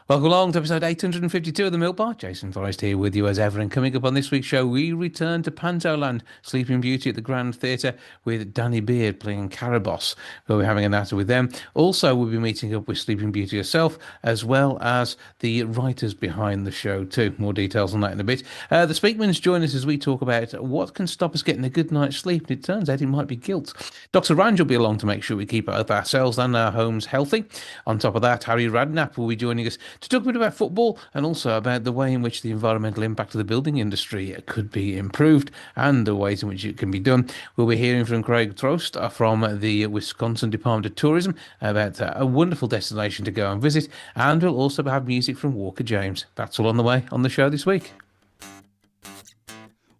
Welcome along to episode 852 of The Milk Bar. Jason Forrest here with you as ever. And coming up on this week's show, we return to Pantoland, Sleeping Beauty at the Grand Theatre with Danny Beard playing Caraboss. We'll be having a natter with them. Also, we'll be meeting up with Sleeping Beauty herself, as well as the writers behind the show too. More details on that in a bit. The Speakmans join us as we talk about what can stop us getting a good night's sleep. And it turns out it might be guilt. Dr. Ranj will be along to make sure we keep ourselves and our homes healthy. On top of that, Harry Redknapp will be joining us to talk a bit about football and also about the way in which the environmental impact of the building industry could be improved and the ways in which it can be done. We'll be hearing from Craig Trost from the Wisconsin Department of Tourism about a wonderful destination to go and visit, and we'll also have music from Walker James. That's all on the way on the show this week.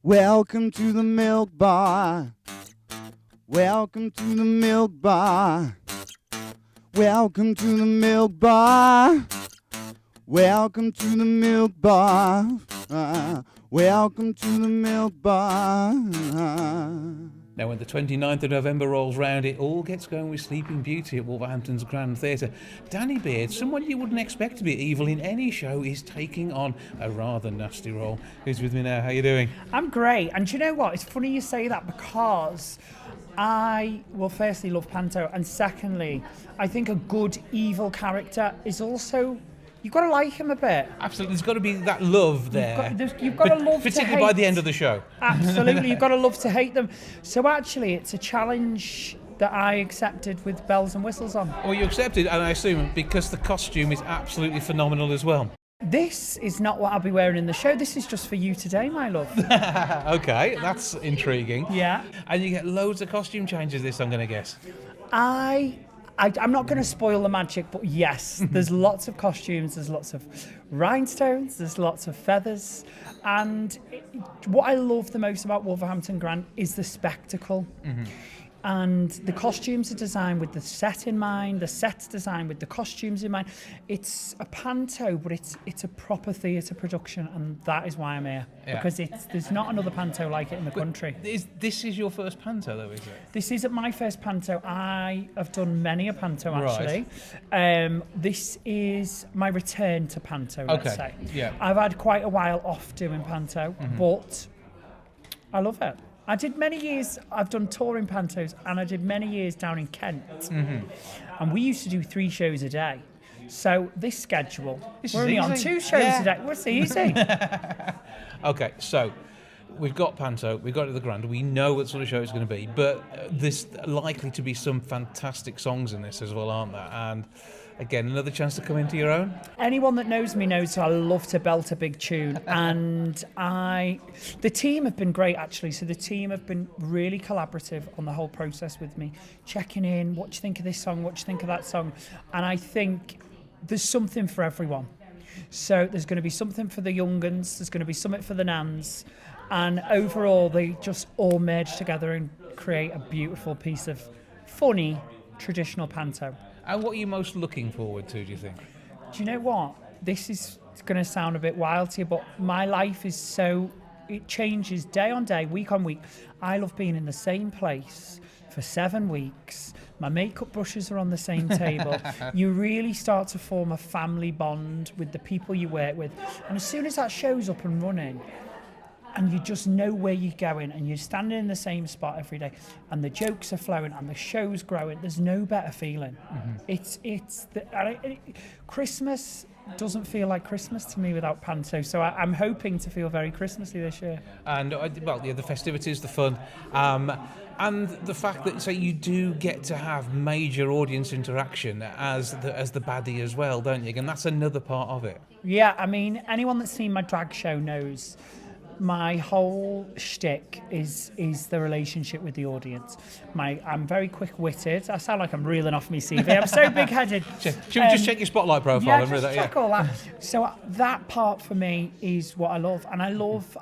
Welcome to the Milk Bar. Welcome to the Milk Bar. Welcome to the Milk Bar. Welcome to the Milk Bar. Welcome to the Milk Bar. Now, when the 29th of November rolls round, it all gets going with Sleeping Beauty at Wolverhampton's Grand Theatre. Danny Beard, someone you wouldn't expect to be evil in any show, is taking on a rather nasty role. Who's with me now? How you doing? I'm great. And do you know what? It's funny you say that because I, well, firstly, love Panto. And secondly, I think a good evil character is also... You've got to like him a bit. Absolutely, there's got to be that love there. You've got to love to hate. Particularly by the end of the show. Absolutely, you've got to love to hate them. So actually, it's a challenge that I accepted with bells and whistles on. Well, you accepted, and I assume because the costume is absolutely phenomenal as well. This is not what I'll be wearing in the show. This is just for you today, my love. Okay, that's intriguing. Yeah. And you get loads of costume changes this, I'm going to guess. I'm not going to spoil the magic, but yes, there's lots of costumes, there's lots of rhinestones, there's lots of feathers. And what I love the most about Wolverhampton Grand is the spectacle. Mm-hmm. And the costumes are designed with the set in mind, the set's designed with the costumes in mind. It's a panto, but it's a proper theatre production, and that is why I'm here. Yeah. Because there's not another panto like it in the country. This is your first panto, though, is it? This isn't my first panto. I have done many a panto, actually. Right. This is my return to panto, let's say. Yeah. I've had quite a while off doing panto, but I love it. I did many years, I've done touring pantos, and I did many years down in Kent. Mm-hmm. And we used to do 3 shows a day. So this schedule, we're only on 2 shows a day. Well, it's easy. Okay, so we've got panto, we've got it at the Grand, we know what sort of show it's going to be, but there's likely to be some fantastic songs in this as well, aren't there? And again, another chance to come into your own. Anyone that knows me knows I love to belt a big tune, and the team have been great, actually. So the team have been really collaborative on the whole process with me, checking in, what do you think of this song, what do you think of that song, and I think there's something for everyone. So there's going to be something for the young uns, there's going to be something for the nans, and overall they just all merge together and create a beautiful piece of funny traditional panto. And what are you most looking forward to, do you think? Do you know what? This is going to sound a bit wild to you, but my life is it changes day on day, week on week. I love being in the same place for 7 weeks. My makeup brushes are on the same table. You really start to form a family bond with the people you work with. And as soon as that show's up and running, and you just know where you're going, and you're standing in the same spot every day, and the jokes are flowing, and the show's growing, there's no better feeling. Mm-hmm. Christmas doesn't feel like Christmas to me without panto, so I'm hoping to feel very Christmassy this year. And the festivities, the fun, and the fact that you do get to have major audience interaction as the baddie as well, don't you? And that's another part of it. Yeah, I mean, anyone that's seen my drag show knows my whole shtick is the relationship with the audience. I'm very quick-witted. I sound like I'm reeling off my CV. I'm so big-headed. Should we just check your spotlight profile? Yeah, and just check all that. So that part for me is what I love, and I love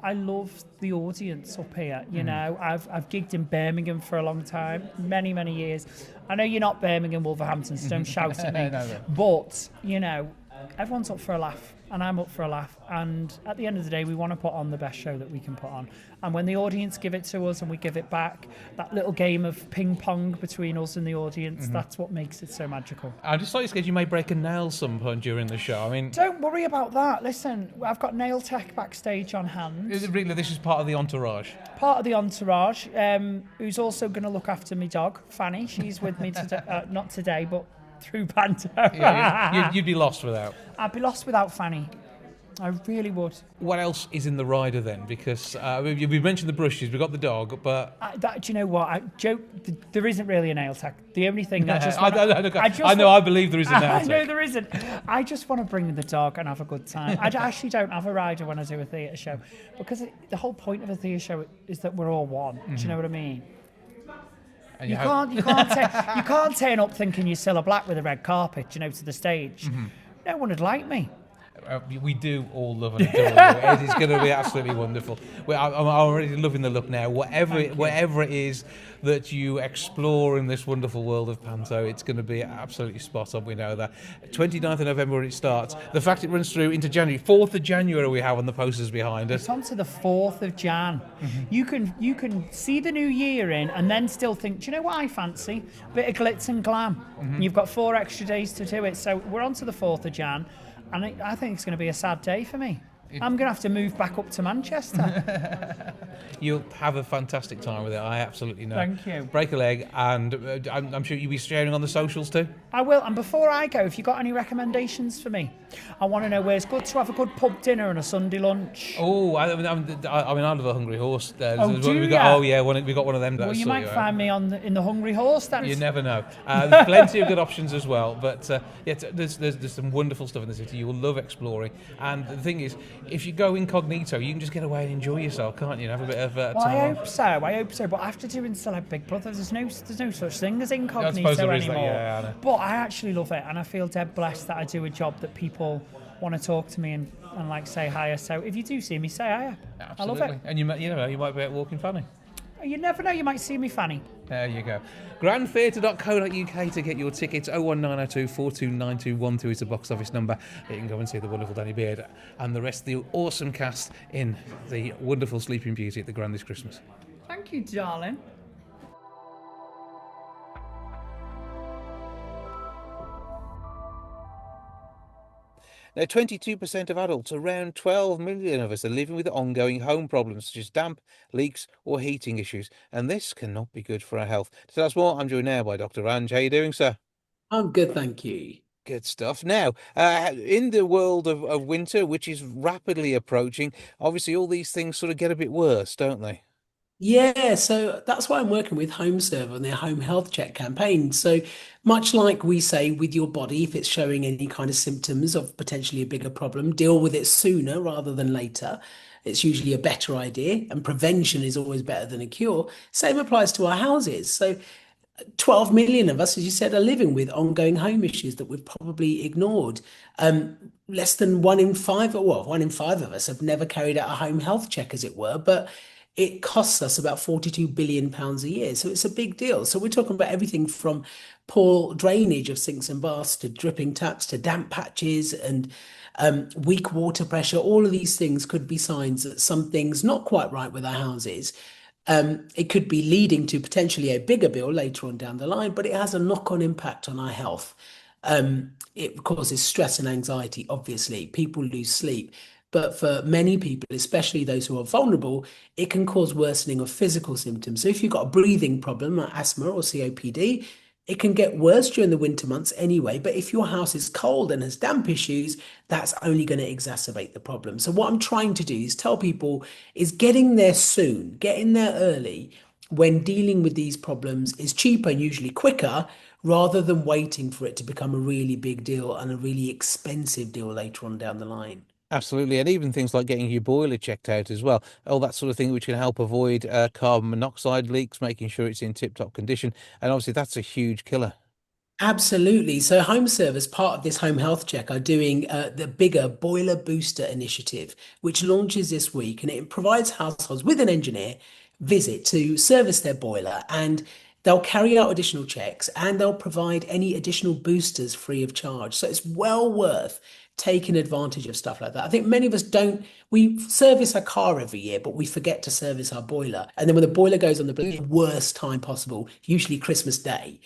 the audience up here. You know, I've gigged in Birmingham for a long time, many years. I know you're not Birmingham, Wolverhampton, so don't shout at me. No. But you know, everyone's up for a laugh, and I'm up for a laugh. And at the end of the day, we want to put on the best show that we can put on. And when the audience give it to us and we give it back, that little game of ping pong between us and the audience, that's what makes it so magical. I'm just slightly scared you may break a nail some point during the show. I mean, Don't worry about that. Listen, I've got nail tech backstage on hand. really, this is part of the entourage. Part of the entourage, who's also going to look after my dog, Fanny. She's with me today, not today, but through Panto. Yeah, you'd be lost without. I'd be lost without Fanny. I really would. What else is in the rider then? Because we mentioned the brushes, we've got the dog, but... Do you know what? There isn't really a nail tech. The only thing I just I believe there is a nail tech. I know there isn't. I just want to bring the dog and have a good time. I actually don't have a rider when I do a theatre show, because the whole point of a theatre show is that we're all one. Do you know what I mean? And You can't turn up thinking you're Cilla Black with a red carpet, to the stage. No one would like me. We do all love and adore you. It is going to be absolutely wonderful. I'm already loving the look now. Whatever it is that you explore in this wonderful world of Panto, it's going to be absolutely spot on. We know that. 29th of November when it starts. The fact it runs through into January. 4th of January we have on the posters behind us. It's on to the 4th of Jan. You can see the new year in and then still think, do you know what I fancy? A bit of glitz and glam. You've got 4 extra days to do it. So we're on to the 4th of Jan. And I think it's going to be a sad day for me. I'm going to have to move back up to Manchester. You'll have a fantastic time with it. I absolutely know. Thank you. Break a leg, and I'm sure you'll be sharing on the socials too. I will. And before I go, if you've got any recommendations for me, I want to know where it's good to have a good pub dinner and a Sunday lunch. Oh, I love a Hungry Horse. We got one of them. Well, you might find me in the Hungry Horse then. You never know. There's plenty of good options as well. But there's some wonderful stuff in the city. You will love exploring. And the thing is, if you go incognito, you can just get away and enjoy yourself, can't you? And have a bit of time. I hope so. But after doing Celeb Big Brother, there's no such thing as incognito anymore. Yeah, but I actually love it, and I feel dead blessed that I do a job that people want to talk to me and say hiya. So if you do see me, say hiya. Absolutely. I love it. And you might be out walking Fanny. You never know, you might see me, Fanny. There you go. grandtheatre.co.uk to get your tickets. 01902 429212 is the box office number. You can go and see the wonderful Danny Beard and the rest of the awesome cast in the wonderful Sleeping Beauty at the Grand this Christmas. Thank you, darling. Now, 22% of adults, around 12 million of us, are living with ongoing home problems such as damp, leaks or heating issues, and this cannot be good for our health. To tell us more, I'm joined now by Dr. Ranj. How are you doing, sir? I'm good, thank you. Good stuff. Now, in the world of winter, which is rapidly approaching, obviously all these things sort of get a bit worse, don't they? Yeah, so that's why I'm working with HomeServe on their home health check campaign. So much like we say with your body, if it's showing any kind of symptoms of potentially a bigger problem, deal with it sooner rather than later. It's usually a better idea, and prevention is always better than a cure. Same applies to our houses. So 12 million of us, as you said, are living with ongoing home issues that we've probably ignored. Less than 1 in 5, well, 1 in 5 of us have never carried out a home health check, as it were, but it costs us about £42 billion a year. So it's a big deal. So we're talking about everything from poor drainage of sinks and baths to dripping taps to damp patches and weak water pressure. All of these things could be signs that something's not quite right with our houses. It could be leading to potentially a bigger bill later on down the line, but it has a knock-on impact on our health. It causes stress and anxiety, obviously. People lose sleep. But for many people, especially those who are vulnerable, it can cause worsening of physical symptoms. So if you've got a breathing problem like asthma or COPD, it can get worse during the winter months anyway. But if your house is cold and has damp issues, that's only going to exacerbate the problem. So what I'm trying to do is tell people is getting there soon, getting there early when dealing with these problems is cheaper and usually quicker rather than waiting for it to become a really big deal and a really expensive deal later on down the line. Absolutely, and even things like getting your boiler checked out as well. All that sort of thing which can help avoid carbon monoxide leaks, making sure it's in tip-top condition. And obviously that's a huge killer. Absolutely. So HomeServe, as part of this home health check, are doing the bigger Boiler Booster initiative, which launches this week, and it provides households with an engineer visit to service their boiler, and they'll carry out additional checks and they'll provide any additional boosters free of charge. So it's well worth taking advantage of stuff like that. I think many of us don't, we service our car every year, but we forget to service our boiler. And then when the boiler goes on the worst time possible, usually Christmas Day,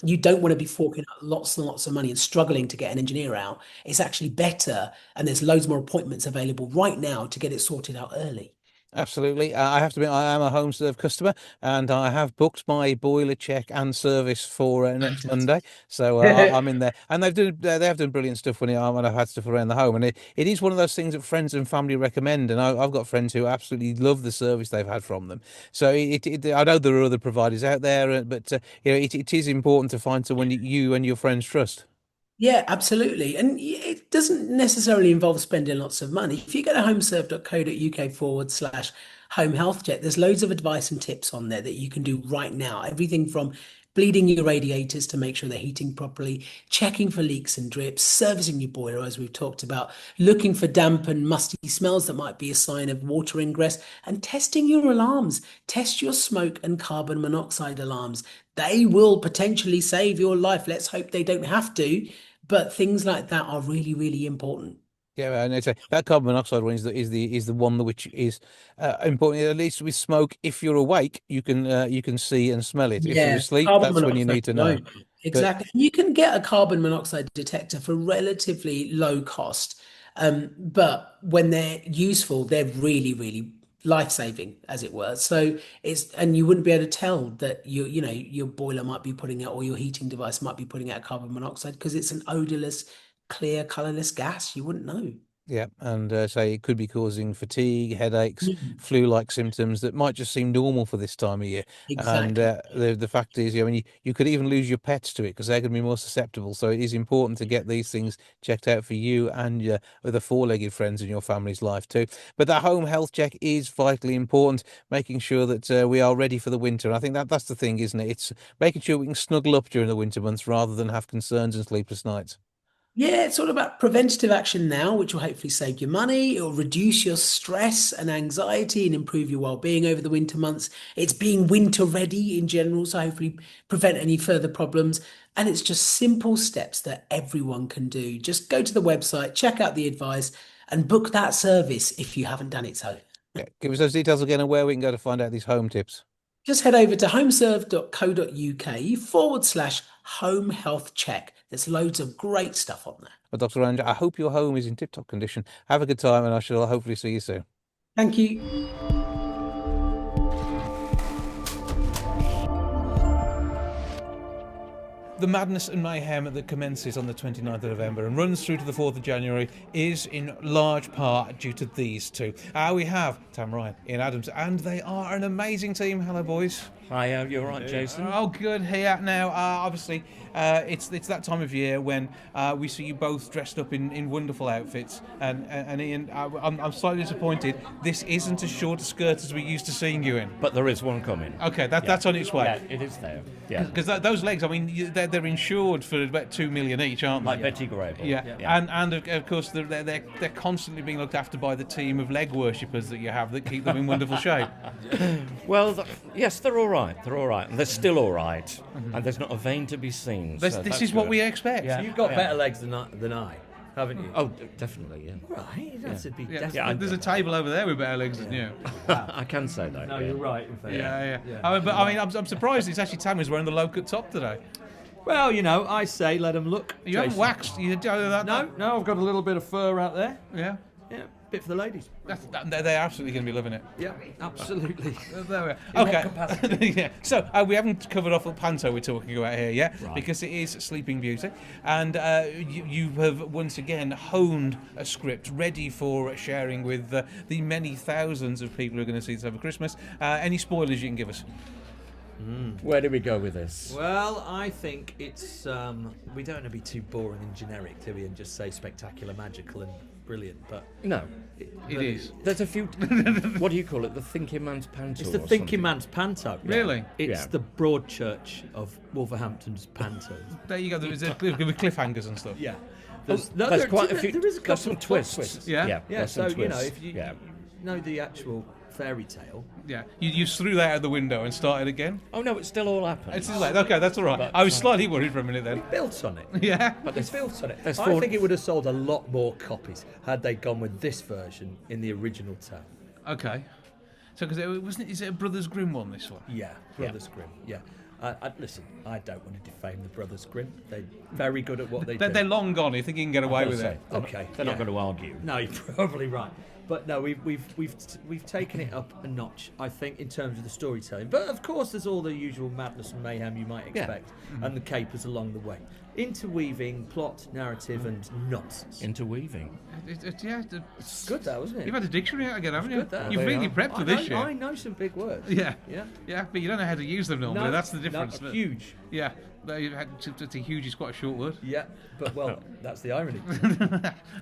you don't want to be forking out lots and lots of money and struggling to get an engineer out. It's actually better, and there's loads more appointments available right now to get it sorted out early. Absolutely. I have to admit, I am a HomeServe customer, and I have booked my boiler check and service for next Monday. So I'm in there, and they have done brilliant stuff when I've had stuff around the home, and it is one of those things that friends and family recommend. And I've got friends who absolutely love the service they've had from them. So I know there are other providers out there, but it is important to find someone you and your friends trust. Yeah, absolutely. And it doesn't necessarily involve spending lots of money. If you go to homeserve.co.uk/home health check, there's loads of advice and tips on there that you can do right now. Everything from bleeding your radiators to make sure they're heating properly, checking for leaks and drips, servicing your boiler, as we've talked about, looking for damp and musty smells that might be a sign of water ingress, and testing your alarms. Test your smoke and carbon monoxide alarms. They will potentially save your life. Let's hope they don't have to. But things like that are really, really important. Yeah, and that carbon monoxide one is the one which is important. At least with smoke, if you're awake, you can see and smell it. If you're Yeah, asleep, carbon that's when you monoxide. need to know. No, exactly. You can get a carbon monoxide detector for relatively low cost, but when they're useful, they're really, really life-saving, as it were. So and you wouldn't be able to tell that your boiler might be putting out, or your heating device might be putting out carbon monoxide, because it's an odorless, clear, colorless gas. You wouldn't know. Yeah, and say it could be causing fatigue, headaches, Mm. flu-like symptoms that might just seem normal for this time of year. And Exactly. the fact is, I mean, you could even lose your pets to it because they're going to be more susceptible. So it is important to get these things checked out for you and your other four-legged friends in your family's life too. But that home health check is vitally important, making sure that we are ready for the winter. And I think that's the thing, isn't it? It's making sure we can snuggle up during the winter months rather than have concerns and sleepless nights. Yeah, it's all about preventative action now, which will hopefully save you money. It'll reduce your stress and anxiety and improve your well-being over the winter months. It's being winter ready in general, so hopefully prevent any further problems. And it's just simple steps that everyone can do. Just go to the website, check out the advice, and book that service if you haven't done it so. Yeah, give us those details again and where we can go to find out these home tips. Just head over to homeserve.co.uk/home health check. There's loads of great stuff on there. Well, Dr. Ranj, I hope your home is in tip-top condition. Have a good time, and I shall hopefully see you soon. Thank you. The madness and mayhem that commences on the 29th of November and runs through to the 4th of January is in large part due to these two. We have Tam Ryan, Ian Adams, and they are an amazing team. Hello, boys. Hi, you're right, Jason. Oh, good. Here now, obviously, it's that time of year when we see you both dressed up in wonderful outfits. And Ian, I'm slightly disappointed. This isn't as short a skirt as we used to seeing you in. But there is one coming. Okay, that's on its way. Yeah, it is there. Yeah. Because those legs, I mean, they're insured for about 2 million each, aren't they? Like Betty Grable. Yeah. And of course they're constantly being looked after by the team of leg worshippers that you have that keep them in wonderful shape. Well, yes, they're all right. They're all right. And they're still all right. Mm-hmm. And there's not a vein to be seen. This is what we expect. Yeah. You've got better legs than I, haven't you? Oh, definitely, yeah. Right, that's a big There's a table over there with better legs than you. I can say that. No, you're right. In fact. Yeah. But I mean, I'm surprised it's actually Tam who's wearing the low-cut top today. Well, I say let them look. You haven't waxed. You do that. No, I've got a little bit of fur out there. Yeah. Yeah, bit for the ladies. They're absolutely going to be loving it. Yeah, absolutely. There we are. Okay. Yeah. So we haven't covered off the panto we're talking about here yet, Right. because it is Sleeping Beauty, and you have once again honed a script ready for sharing with the many thousands of people who are going to see this over Christmas. Any spoilers you can give us? Where do we go with this? Well, I think it's we don't want to be too boring and generic, do we, and just say spectacular, magical, and brilliant. But No. It is. There's a few... What do you call it? The Thinking Man's Panto? it's the or Thinking something? Man's Panto. Really? It's Yeah. the Broadchurch of Wolverhampton's Panto. There you go. There's with cliffhangers and stuff. Yeah. There's quite a few... There is a There's couple some of plot twists. Yeah? Yeah, there's so some twists. if you Yeah. know the actual fairy tale. Yeah, you threw that out the window and started again. Oh no, it still all happened. It's like, okay, that's all right. But, I was slightly worried for a minute then. Built on it. Yeah. But It's built on it. there's I four- think it would have sold a lot more copies had they gone with this version in the original tale. Okay. So, because it wasn't, is it a Brothers Grimm one? This one. Yeah, Brothers Grimm. Yeah. Listen, I don't want to defame the Brothers Grimm. They're very good at what they do. They're long gone. You think you can get away with it? Okay, They're not yeah. going to argue. No, you're probably right. But no, we've taken it up a notch, I think, in terms of the storytelling. But of course, there's all the usual madness and mayhem you might expect, and the capers along the way, interweaving plot, narrative, and nonsense. Interweaving. Yeah. It's good, though, isn't it? You've had a dictionary out again, haven't you? good, that. You've They really are. prepped for I this know, year. I know some big words. Yeah. Yeah. Yeah, but you don't know how to use them normally. That's the difference. No, But- huge. Yeah. It's a huge is quite a short word. Yeah, but well, that's the irony.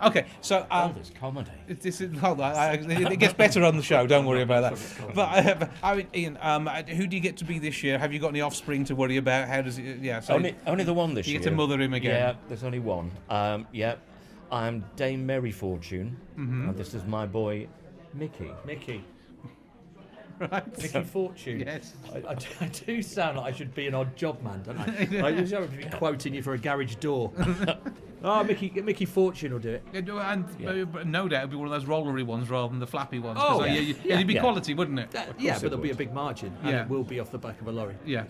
Okay, so Oh, there's comedy. this is, hold on, it gets better on the show. Don't worry about that. But I mean, Ian, who do you get to be this year? Have you got any offspring to worry about? How does it? Yeah, so Only the one this you year. get to mother him again. Yeah, there's only one. Yeah, I'm Dame Mary Fortune, and this is my boy, Mickey. Mickey. Right. Mickey Fortune. Yes. I do sound like I should be an odd job man, don't I? I should be quoting you for a garage door. Oh, Mickey Fortune will do it. And no doubt it'd be one of those rollery ones rather than the flappy ones. Oh, 'cause, yeah. it'd be Yeah. quality, wouldn't it? Yeah, it but there'll be a would. big margin, and Yeah. it will be off the back of a lorry. Yeah.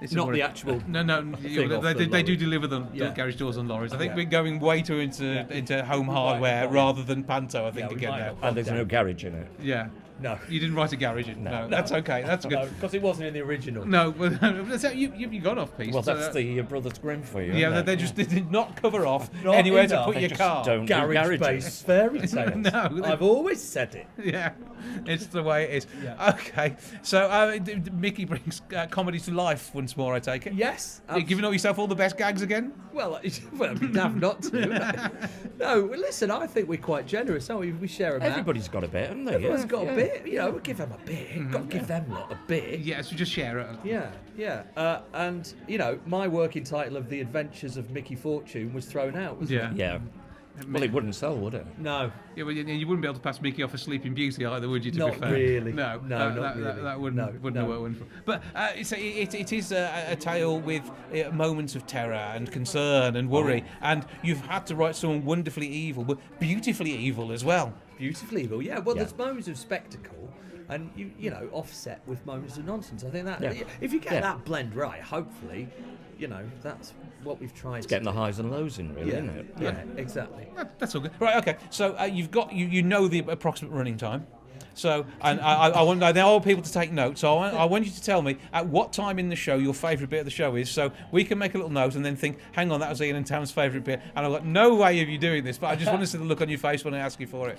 It's Not worry. the actual. No, thing off the they lorry. do deliver them the Yeah. garage doors and lorries. I think Yeah. we're going way too into home hardware rather than panto. I think we again might now. have. And there's no garage in it. Yeah. No. You didn't write a garage in. No, that's okay. That's good. No, because it wasn't in the original. No, but so you got off piece. Well, so that's the Brothers Grimm for you. yeah. isn't They it? just did not cover off Not anywhere to enough. put They your just car. don't do garages. Garage-based fairy tales. No, they- I've always said it. Yeah, it's the way it is. Yeah. Okay, so Mickey brings comedy to life once more. I take it. Yes. You're giving yourself all the best gags again. Well, it'd be daft not to. No, well, listen, I think we're quite generous, aren't we? We share a bit. Everybody's got a bit, haven't they? Everyone's Yeah, got yeah. a bit. You know, we'll give them a bit. Got to give them lot a bit. Yeah, so just share it. Yeah. And, you know, my working title of The Adventures of Mickey Fortune was thrown out, wasn't it? Yeah. Well, it wouldn't sell, would it? No. Yeah, well, you wouldn't be able to pass Mickey off as Sleeping Beauty either, would you? To Not be fair, really. No, No, not really. That wouldn't No, wouldn't no. have worked. But it is a tale with moments of terror and concern and worry, and you've had to write someone wonderfully evil, but beautifully evil as well. Beautifully evil. Yeah, well, Yeah. there's moments of spectacle and, you know, offset with moments of nonsense. I think that, Yeah. if you get Yeah. that blend right, hopefully, you know, that's what we've tried It's getting the highs and lows in, really, yeah, isn't it? yeah, exactly. That's all good. Right, okay. So you've got you know the approximate running time. So, and I want all people to take notes. So I want you to tell me at what time in the show your favourite bit of the show is, so we can make a little note and then think, hang on, that was Ian and Tam's favourite bit. And I've got no way of you doing this, but I just want to see the look on your face when I ask you for it.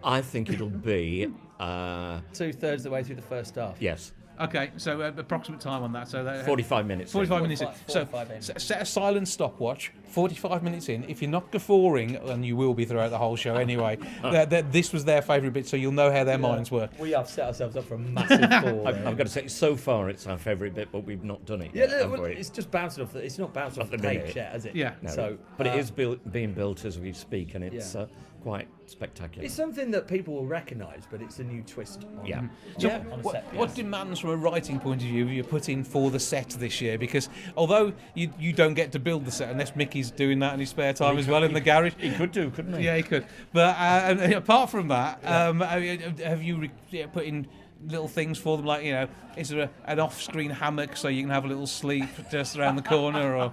I think it'll be, 2/3 of the way through the first half. yes, Okay, so approximate time on that. So 45 minutes. 45 minutes in. 45 in. So set a silent stopwatch. 45 minutes in. If you're not guffawing, and you will be throughout the whole show anyway, this was their favourite bit, so you'll know how their minds work. We have set ourselves up for a massive fall. I've got to say, so far it's our favourite bit, but we've not done it Yeah, yet, no, have well, we? it's just bouncing off. It's not bouncing off At the the page minute. yet, has it? Yeah. No, So, but it is being built as we speak, and it's Yeah. quite spectacular. It's something that people will recognise, but it's a new twist. On, Yeah. So Yeah. on a what, set what piece. demands from a writing point of view you put in for the set this year? Because although you don't get to build the set unless Mickey's doing that in his spare time as well in the garage. He could do, couldn't he? Yeah, he could. But and apart from that, have you put in little things for them, like, you know, is there an off-screen hammock so you can have a little sleep just around the corner, or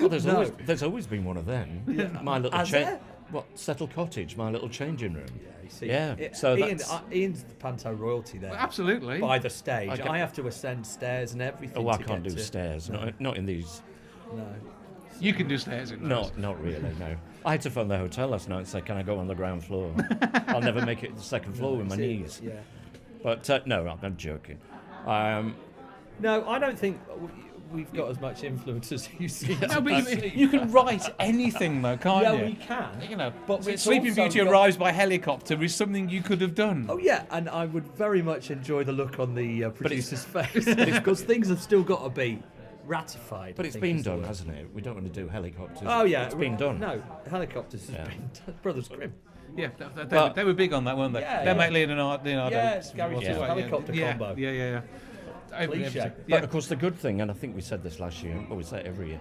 Well, No. there's always been one of them. My little Has there? Settle Cottage, my little changing room. You see, Yeah, so Ian's the panto royalty there. absolutely. By the stage, Okay. I have to ascend stairs and everything. Oh, I to can't get do to- stairs. Not in these. No. You can do stairs in those. Not really. No. I had to phone the hotel last night and say, "Can I go on the ground floor? I'll never make it to the second floor with my knees." Yeah. But no, I'm joking. No, I don't think we've got as much influence as you see. No, but you can write anything though, can't Yeah, you? we can. You know, But it's Sleeping also Beauty got- arrives by helicopter is something you could have done. Oh yeah, and I would very much enjoy the look on the producer's face because things have still got to be ratified. But I it's think been is the done, word. hasn't it? We don't want to do helicopters. Oh yeah, it's been done. No, helicopters has Yeah. been done. Brothers Grimm. Yeah, they were big on that, weren't they? Yeah, Their yeah. mate Leonardo. Yeah, it's Gary Yeah. Stuart helicopter combo. Yeah. Cliche. But of course, the good thing, and I think we said this last year, or we say it every year,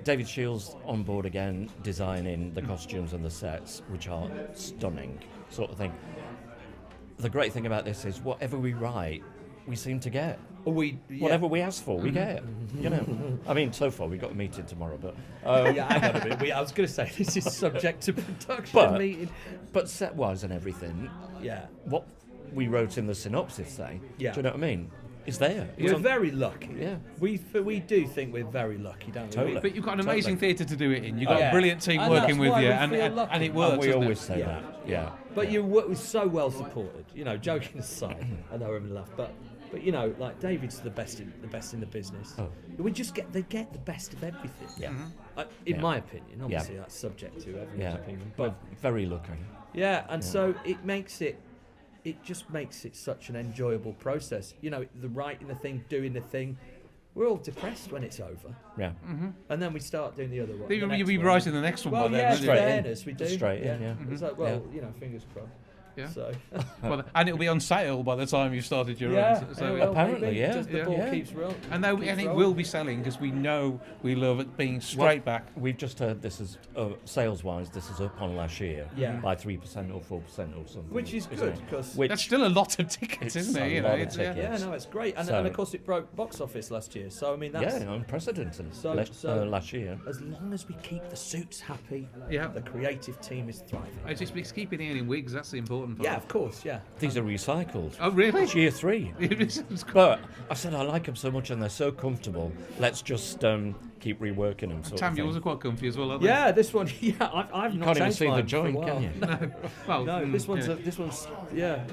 David Shields on board again, designing the costumes and the sets, which are stunning, sort of thing. The great thing about this is whatever we write, we seem to get. Whatever we ask for, we get. You know, I mean, so far we've got a meeting tomorrow, but Yeah, hang on a minute. I was going to say this is subject to production meeting. but set-wise and everything, Yeah. what we wrote in the synopsis, say, Yeah. do you know what I mean? It's there. It's We're on- very lucky. Yeah. We do think we're very lucky, don't we? Totally. But you've got an amazing theater to do it in. You've got Yeah. a brilliant team And working that's with why you, we and feel lucky. it works. And we doesn't it? always say that. Yeah. But you were so well supported. You know, joking aside, I know everyone laughed, but you know, like David's the best in the business. Oh. We just get the best of everything. Yeah. In Yeah. my opinion, obviously that's subject to everyone's Yeah. opinion. We're But very lucky. yeah, and so it just makes it such an enjoyable process. You know, the writing the thing, doing the thing. We're all depressed when it's over, Yeah. and then we start doing the other one. You'll the next be one. writing the next one Well, by then, yeah, won't you? Straight in. fairness, we do. Straight in, yeah. It's like, well, you know, fingers crossed. Yeah. So, Well, and it'll be on sale by the time you started your yeah, own. So, well, Apparently, maybe, yeah. just the Yeah. ball Yeah. keeps rolling. and keeps it rolling. will be selling because we know we love it being straight back. We've just heard this is sales-wise, this is up on last year by 3% or 4% or something. Which is isn't good it? because Which That's still a lot of tickets, It's isn't it? a You know, lot of it's, yeah. tickets. yeah, no, it's great, and So- of course it broke box office last year. So I mean, that's unprecedented. So- Last year. as long as we keep the suits happy. Yeah. The creative team is thriving. It's just keeping it in wigs. That's the important part. Yeah, of course, yeah. These are recycled. Oh, really? It's year 3. It's But I said I like them so much and they're so comfortable. Let's just keep reworking them. Sort Tam, of yours thing. are quite comfy as well, aren't they? Yeah, this one. Yeah, I've You not can't even changed see the mine for a joint, while. can you? Well, No, this one's yeah. this one's yeah.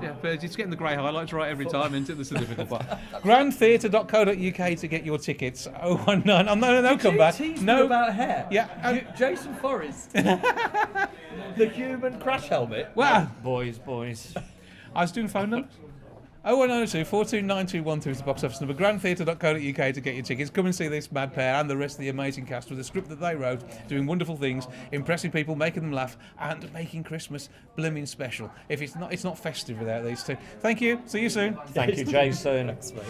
Yeah, but it's getting the grey highlights right every time, isn't it? That's the difficult part. Grandtheatre.co.uk to get your tickets. 019. Oh, no, come back. Tease me No. about hair. Yeah, Jason Forrest. The human crash helmet. Wow. Boys. I was doing phone numbers. 0192 429212 is the box office number. Grandtheatre.co.uk to get your tickets. Come and see this mad pair and the rest of the amazing cast with a script that they wrote, doing wonderful things, impressing people, making them laugh, and making Christmas blooming special. If it's not festive without these two. Thank you. See you soon. Thank you, Jason. Thanks, mate.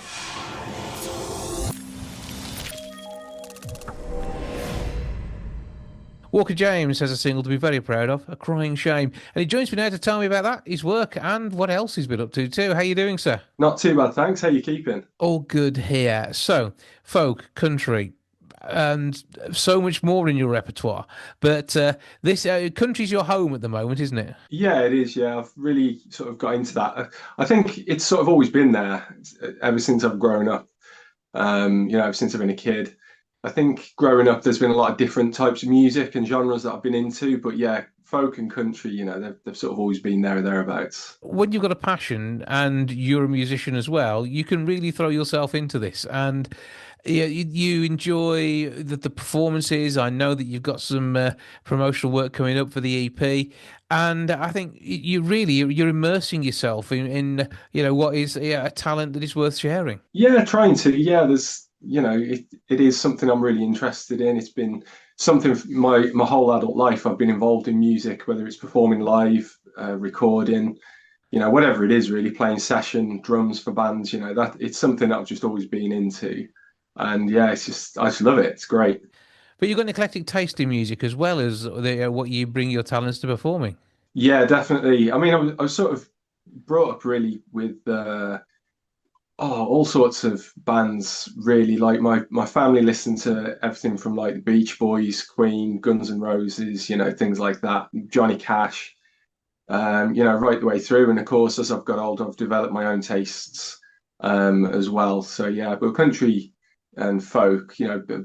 Walker James has a single to be very proud of, A Crying Shame. And he joins me now to tell me about that, his work, and what else he's been up to too. How you doing, sir? Not too bad, thanks. How you keeping? All good here. So, folk, country, and so much more in your repertoire. But this country's your home at the moment, isn't it? Yeah, it is. Yeah, I've really sort of got into that. I think it's sort of always been there ever since I've grown up. Ever since I've been a kid. I think growing up, there's been a lot of different types of music and genres that I've been into. But yeah, folk and country, they've sort of always been there or thereabouts. When you've got a passion and you're a musician as well, you can really throw yourself into this. And you enjoy the performances. I know that you've got some promotional work coming up for the EP, and I think you're immersing yourself in what is a talent that is worth sharing. Yeah, trying to. Yeah, there's it is something I'm really interested in. It's been something my whole adult life. I've been involved in music, whether it's performing live, recording, whatever it is, really playing session drums for bands. That it's something that I've just always been into. And yeah, I just love it. It's great. But you've got an eclectic taste in music as well as what you bring your talents to performing. Yeah, definitely. I mean, I was sort of brought up really with all sorts of bands. Really, like my family listened to everything from like the Beach Boys, Queen, Guns N' Roses, things like that. Johnny Cash, right the way through. And of course, as I've got older, I've developed my own tastes as well. So yeah, but country and folk,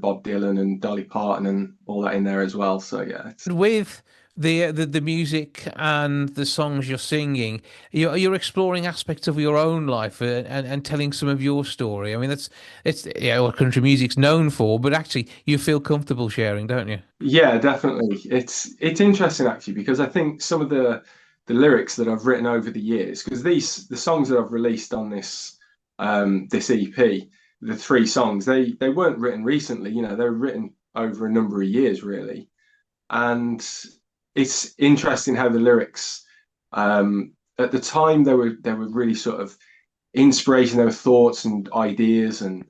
Bob Dylan and Dolly Parton and all that in there as well. So yeah, with the music and the songs you're singing, you're exploring aspects of your own life and telling some of your story. I mean, it's what country music's known for, but actually you feel comfortable sharing, don't you? Yeah, definitely. It's interesting actually, because I think some of the lyrics that I've written over the years, because the songs that I've released on this EP, the 3 songs, they weren't written recently. They were written over a number of years, really. And it's interesting how the lyrics, at the time, they were really sort of inspiration, they were thoughts and ideas and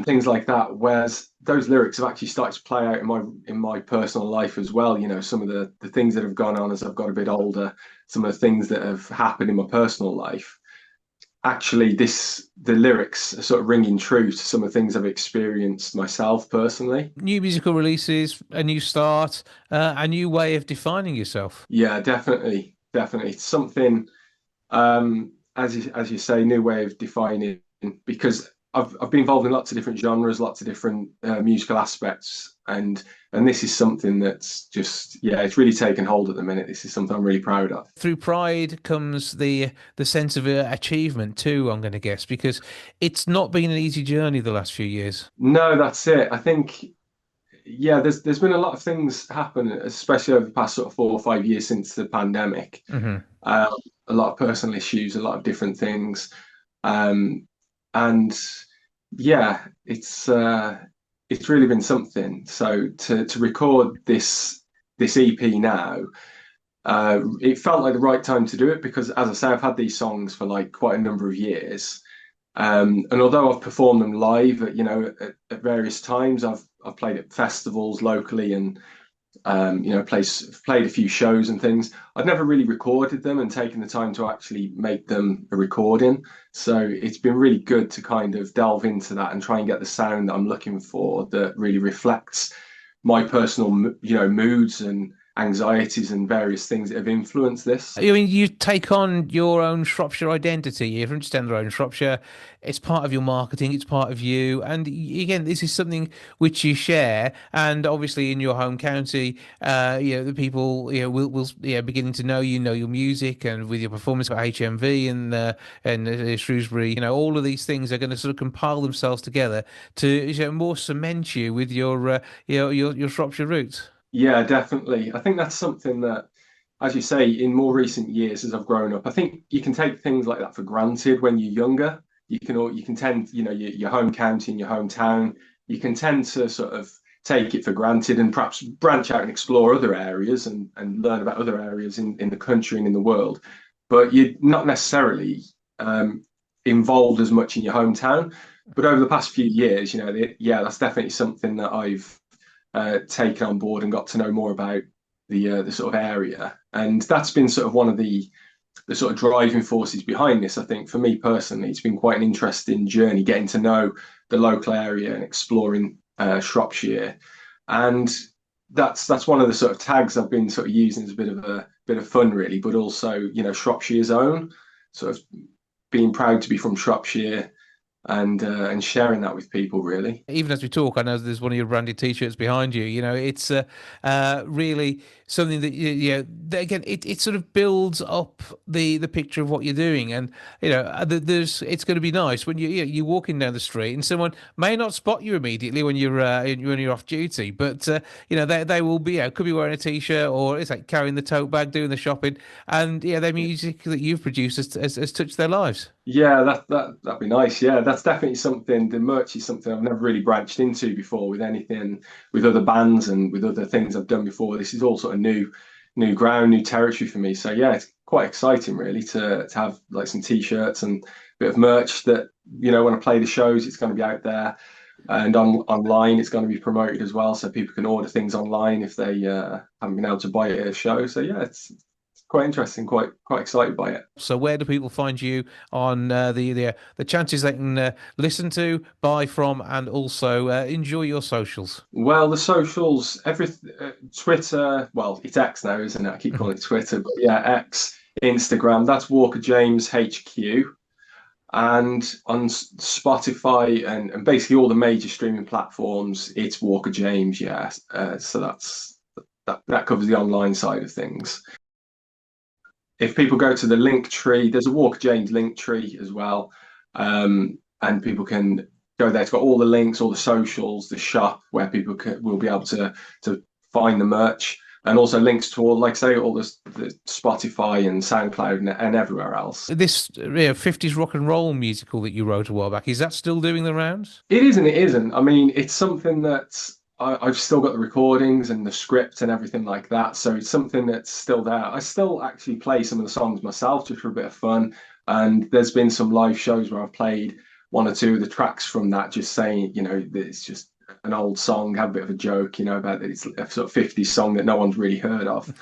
things like that. Whereas those lyrics have actually started to play out in my personal life as well. You know, some of the things that have gone on as I've got a bit older, some of the things that have happened in my personal life. Actually, the lyrics are sort of ringing true to some of the things I've experienced myself personally. New musical releases, a new start, a new way of defining yourself. Yeah, definitely, definitely. It's something, as you say, new way of defining, because I've been involved in lots of different genres, lots of different musical aspects, and this is something that's just, yeah, it's really taken hold at the minute. This is something I'm really proud of. Through pride comes the sense of achievement too, I'm going to guess, because it's not been an easy journey the last few years. No, that's it. I think, yeah, there's been a lot of things happen, especially over the past sort of 4 or 5 years since the pandemic. Hmm. Uh, a lot of personal issues, a lot of different things. Um, and yeah, it's really been something. So to record this EP now, it felt like the right time to do it because, as I say, I've had these songs for like quite a number of years. And although I've performed them live, at various times, I've played at festivals locally and played a few shows and things. I've never really recorded them and taken the time to actually make them a recording. So it's been really good to kind of delve into that and try and get the sound that I'm looking for that really reflects my personal, moods and anxieties and various things that have influenced this. I mean, you take on your own Shropshire identity. You're from just down Shropshire. It's part of your marketing. It's part of you. And again, this is something which you share. And obviously, in your home county, the people, will beginning to know your music, and with your performance at HMV and Shrewsbury, all of these things are going to sort of compile themselves together to more cement you with your Shropshire roots. Yeah, definitely. I think that's something that, as you say, in more recent years as I've grown up, I think you can take things like that for granted when you're younger. You can tend, your home county and your hometown, you can tend to sort of take it for granted and perhaps branch out and explore other areas and learn about other areas in the country and in the world. But you're not necessarily involved as much in your hometown. But over the past few years, that's definitely something that I've taken on board and got to know more about the sort of area, and that's been sort of one of the sort of driving forces behind this. I think for me personally, it's been quite an interesting journey getting to know the local area and exploring Shropshire, and that's one of the sort of tags I've been sort of using as a bit of fun really, but also Shropshire's own, sort of being proud to be from Shropshire and sharing that with people really. Even as we talk, I know there's one of your branded T-shirts behind you. It's really something that that again, it sort of builds up the picture of what you're doing, and it's going to be nice when you're walking down the street and someone may not spot you immediately when you're off duty, but they will be could be wearing a T-shirt, or it's like carrying the tote bag, doing the shopping, and their music that you've produced has touched their lives. Yeah, that'd be nice. Yeah, that's definitely something. The merch is something I've never really branched into before with anything, with other bands and with other things I've done before. This is all sort of new ground, new territory for me. So yeah, it's quite exciting really to have like some T-shirts and a bit of merch that when I play the shows, it's going to be out there, and online it's going to be promoted as well, so people can order things online if they haven't been able to buy it at a show. So yeah, it's quite interesting, quite excited by it. So where do people find you on the chances they can listen to, buy from, and also enjoy your socials? Well, the socials, Twitter, well, it's X now, isn't it? I keep calling it Twitter, but yeah, X, Instagram, that's Walker James HQ. And on Spotify and basically all the major streaming platforms, it's Walker James, yeah. So that covers the online side of things. If people go to the link tree, there's a Walker James link tree as well, and people can go there. It's got all the links, all the socials, the shop where people will be able to find the merch, and also links to all, like say, all the Spotify and SoundCloud and everywhere else. This 50s rock and roll musical that you wrote a while back, is that still doing the rounds? It is and it isn't. I mean, it's something that I've still got the recordings and the script and everything like that. So it's something that's still there. I still actually play some of the songs myself just for a bit of fun. And there's been some live shows where I've played one or two of the tracks from that, just saying, that it's just an old song, have a bit of a joke, about that it's a sort of 50s song that no one's really heard of.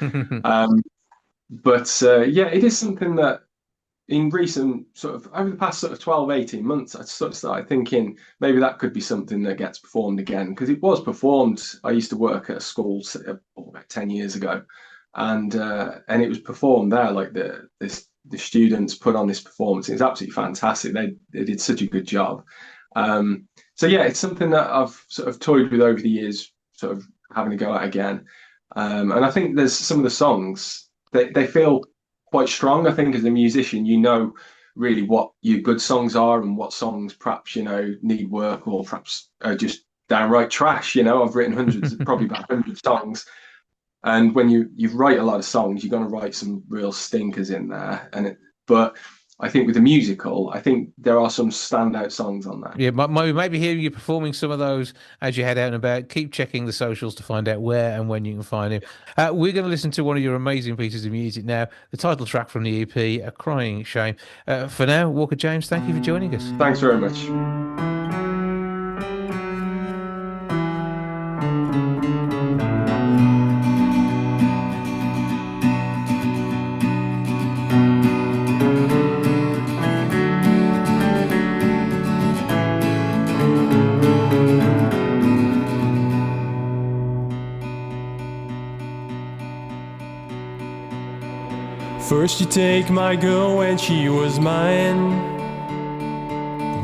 But yeah, it is something that in recent sort of over the past sort of 12, 18 months, I sort of started thinking maybe that could be something that gets performed again, because it was performed. I used to work at a school about 10 years ago, and it was performed there. Like the students put on this performance. It was absolutely fantastic. They did such a good job. So yeah, it's something that I've sort of toyed with over the years, sort of having to go at again. And I think there's some of the songs they feel quite strong. I think as a musician, really what your good songs are and what songs perhaps need work or perhaps are just downright trash. I've written hundreds, probably about 100 songs, and when you write a lot of songs, you're going to write some real stinkers in there. But I think with the musical, I think there are some standout songs on there. Yeah, maybe hear you performing some of those as you head out and about. Keep checking the socials to find out where and when you can find him. We're going to listen to one of your amazing pieces of music now, the title track from the EP, A Crying Shame. For now, Walker James, thank you for joining us. Thanks very much. First you take my girl when she was mine.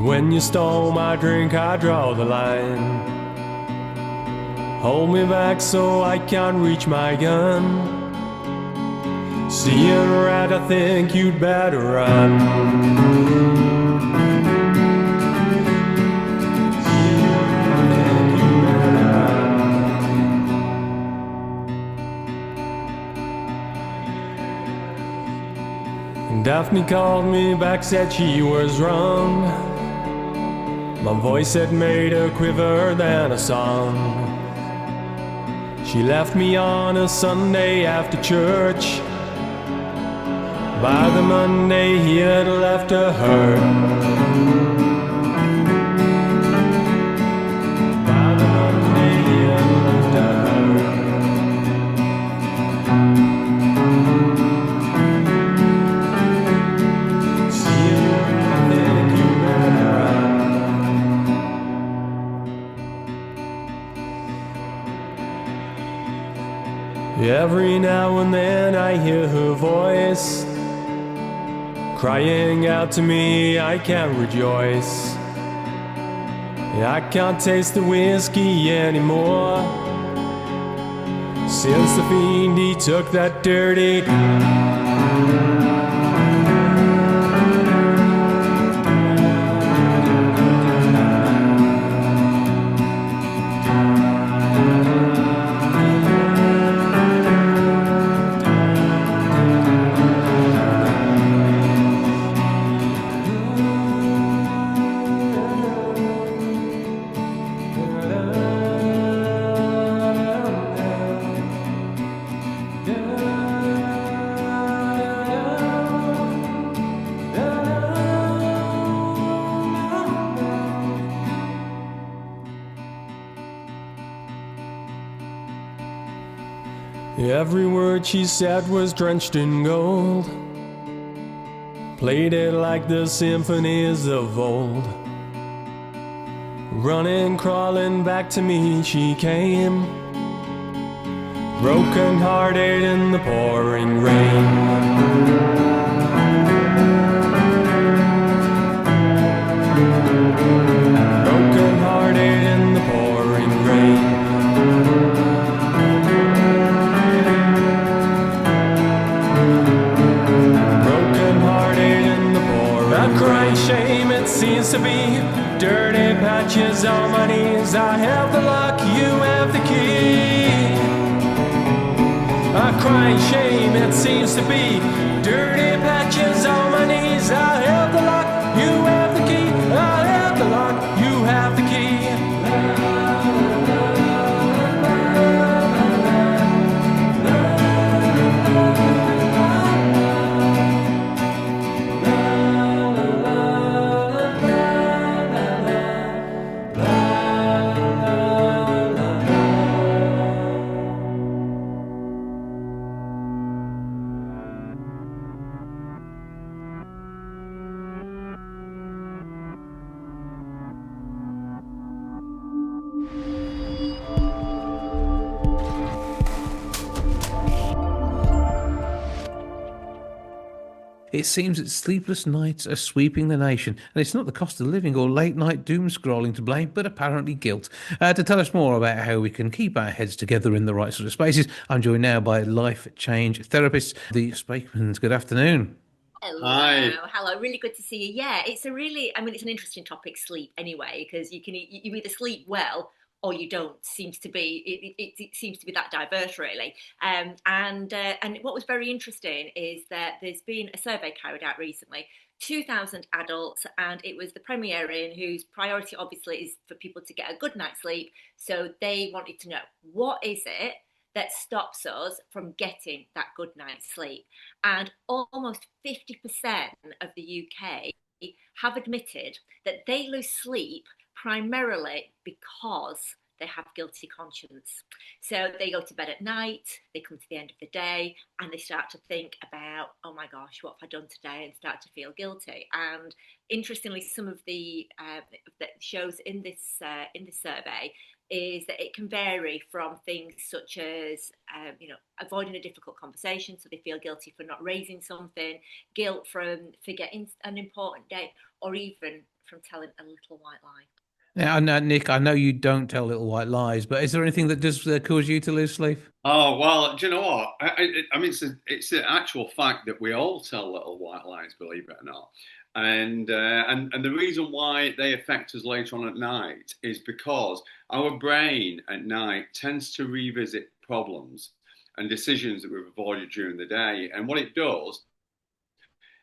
When you stole my drink, I draw the line. Hold me back so I can't reach my gun. Seeing red, I think you'd better run. Daphne called me back, said she was wrong. My voice had made her quiver than a song. She left me on a Sunday after church. By the Monday he had left her hurt. By the Monday he had left her hurt. Every now and then I hear her voice crying out to me, I can't rejoice. I can't taste the whiskey anymore. Since the fiend he took that dirty Every word she said was drenched in gold. Played it like the symphonies of old. Running, crawling back to me she came, broken hearted in the pouring rain. Broken hearted in the pouring rain. Crying shame, it seems to be dirty patches on my knees. I have the lock, you have the key. A crying shame, it seems to be dirty patches on my knees. I have the lock, you have the key. I have the lock, you have the key. It seems that sleepless nights are sweeping the nation, and it's not the cost of living or late night doom scrolling to blame, but apparently guilt. To tell us more about how we can keep our heads together in the right sort of spaces, I'm joined now by life change therapist, the Speakmans. Good afternoon. Hello, hello. Really good to see you. Yeah, it's a really, I mean, it's an interesting topic, sleep, anyway, because you either sleep well or you don't. Seems to be it seems to be that diverse, really. And what was very interesting is that there's been a survey carried out recently, 2,000 adults, and it was the Premier Inn whose priority obviously is for people to get a good night's sleep. So they wanted to know, what is it that stops us from getting that good night's sleep? And almost 50% of the UK have admitted that they lose sleep primarily because they have guilty conscience. So they go to bed at night, they come to the end of the day, and they start to think about, oh my gosh, what have I done today, and start to feel guilty. And interestingly, some of the that shows in this survey is that it can vary from things such as, avoiding a difficult conversation, so they feel guilty for not raising something, guilt from forgetting an important date, or even from telling a little white lie. Now, Nick, I know you don't tell little white lies, but is there anything that does cause you to lose sleep? Oh, well, do you know what? I mean, it's an actual fact that we all tell little white lies, believe it or not. And the reason why they affect us later on at night is because our brain at night tends to revisit problems and decisions that we've avoided during the day. And what it does,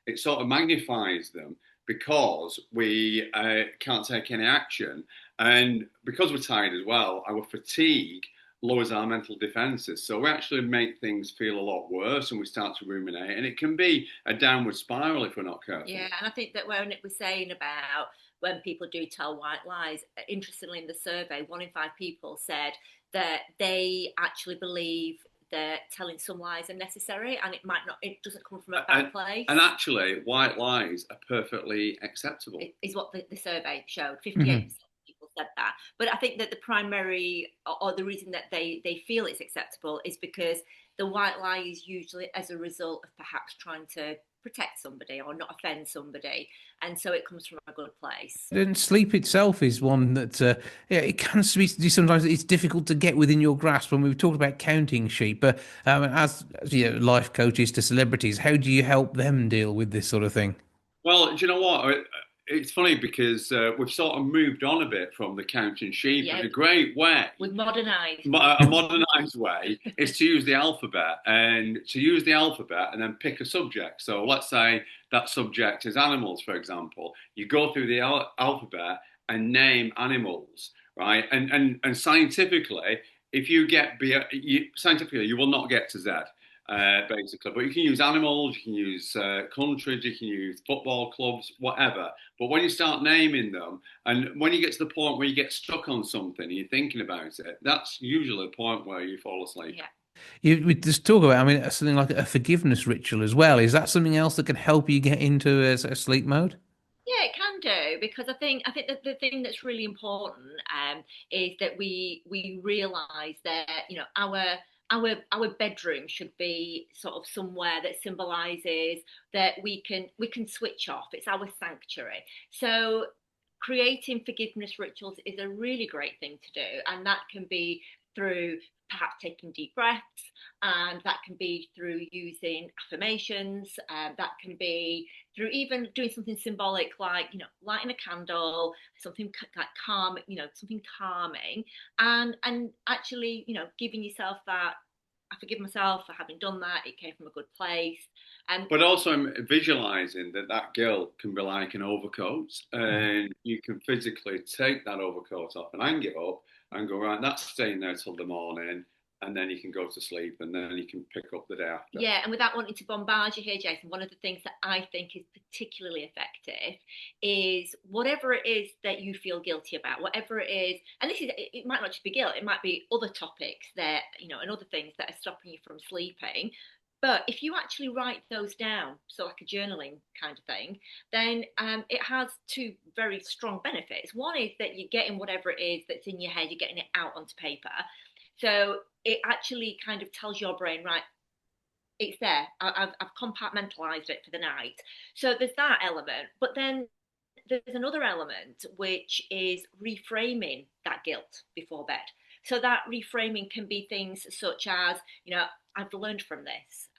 it sort of magnifies them because we can't take any action. And because we're tired as well, our fatigue lowers our mental defenses. So we actually make things feel a lot worse and we start to ruminate. And it can be a downward spiral if we're not careful. Yeah, and I think that when it was saying about when people do tell white lies, interestingly in the survey, 1 in 5 people said that they actually believe that telling some lies are necessary, and it doesn't come from a bad place. And actually, white lies are perfectly acceptable. Is what the survey showed. 58% of people said that. But I think that the primary, or the reason that they feel it's acceptable, is because the white lie is usually as a result of perhaps trying to protect somebody or not offend somebody, and so it comes from a good place. And sleep itself is one that it can be sometimes it's difficult to get within your grasp. When we've talked about counting sheep, but as life coaches to celebrities, how do you help them deal with this sort of thing? Well, do you know what? It's funny because we've sort of moved on a bit from the counting sheep. Yeah. And a great way, we've modernised. A modernised way is to use the alphabet, and then pick a subject. So let's say that subject is animals, for example. You go through the alphabet and name animals, right? And scientifically, if you get scientifically, you will not get to Z. Basically, but you can use animals, you can use countries, you can use football clubs, whatever. But when you start naming them, and when you get to the point where you get stuck on something and you're thinking about it, that's usually the point where you fall asleep. Yeah. We just talk about, something like a forgiveness ritual as well. Is that something else that can help you get into a sleep mode? Yeah, it can do, because I think that the thing that's really important is that we realise that our bedroom should be sort of somewhere that symbolises that we can switch off. It's our sanctuary. So creating forgiveness rituals is a really great thing to do, and that can be through perhaps taking deep breaths, and that can be through using affirmations, that can be through even doing something symbolic like lighting a candle, something like calm, something calming, and actually giving yourself that, I forgive myself for having done that, it came from a good place. But also I'm visualising that guilt can be like an overcoat, and you can physically take that overcoat off and hang it up and go, right, that's staying there till the morning, and then you can go to sleep, and then you can pick up the day after. Yeah, and without wanting to bombard you here, Jason, one of the things that I think is particularly effective is whatever it is that you feel guilty about, whatever it is, and it might not just be guilt, it might be other topics that, and other things that are stopping you from sleeping. But if you actually write those down, so like a journaling kind of thing, then it has 2 very strong benefits. One is that you're getting whatever it is that's in your head, you're getting it out onto paper. So it actually kind of tells your brain, right, it's there. I've compartmentalized it for the night. So there's that element. But then there's another element, which is reframing that guilt before bed. So that reframing can be things such as, I've learned from this,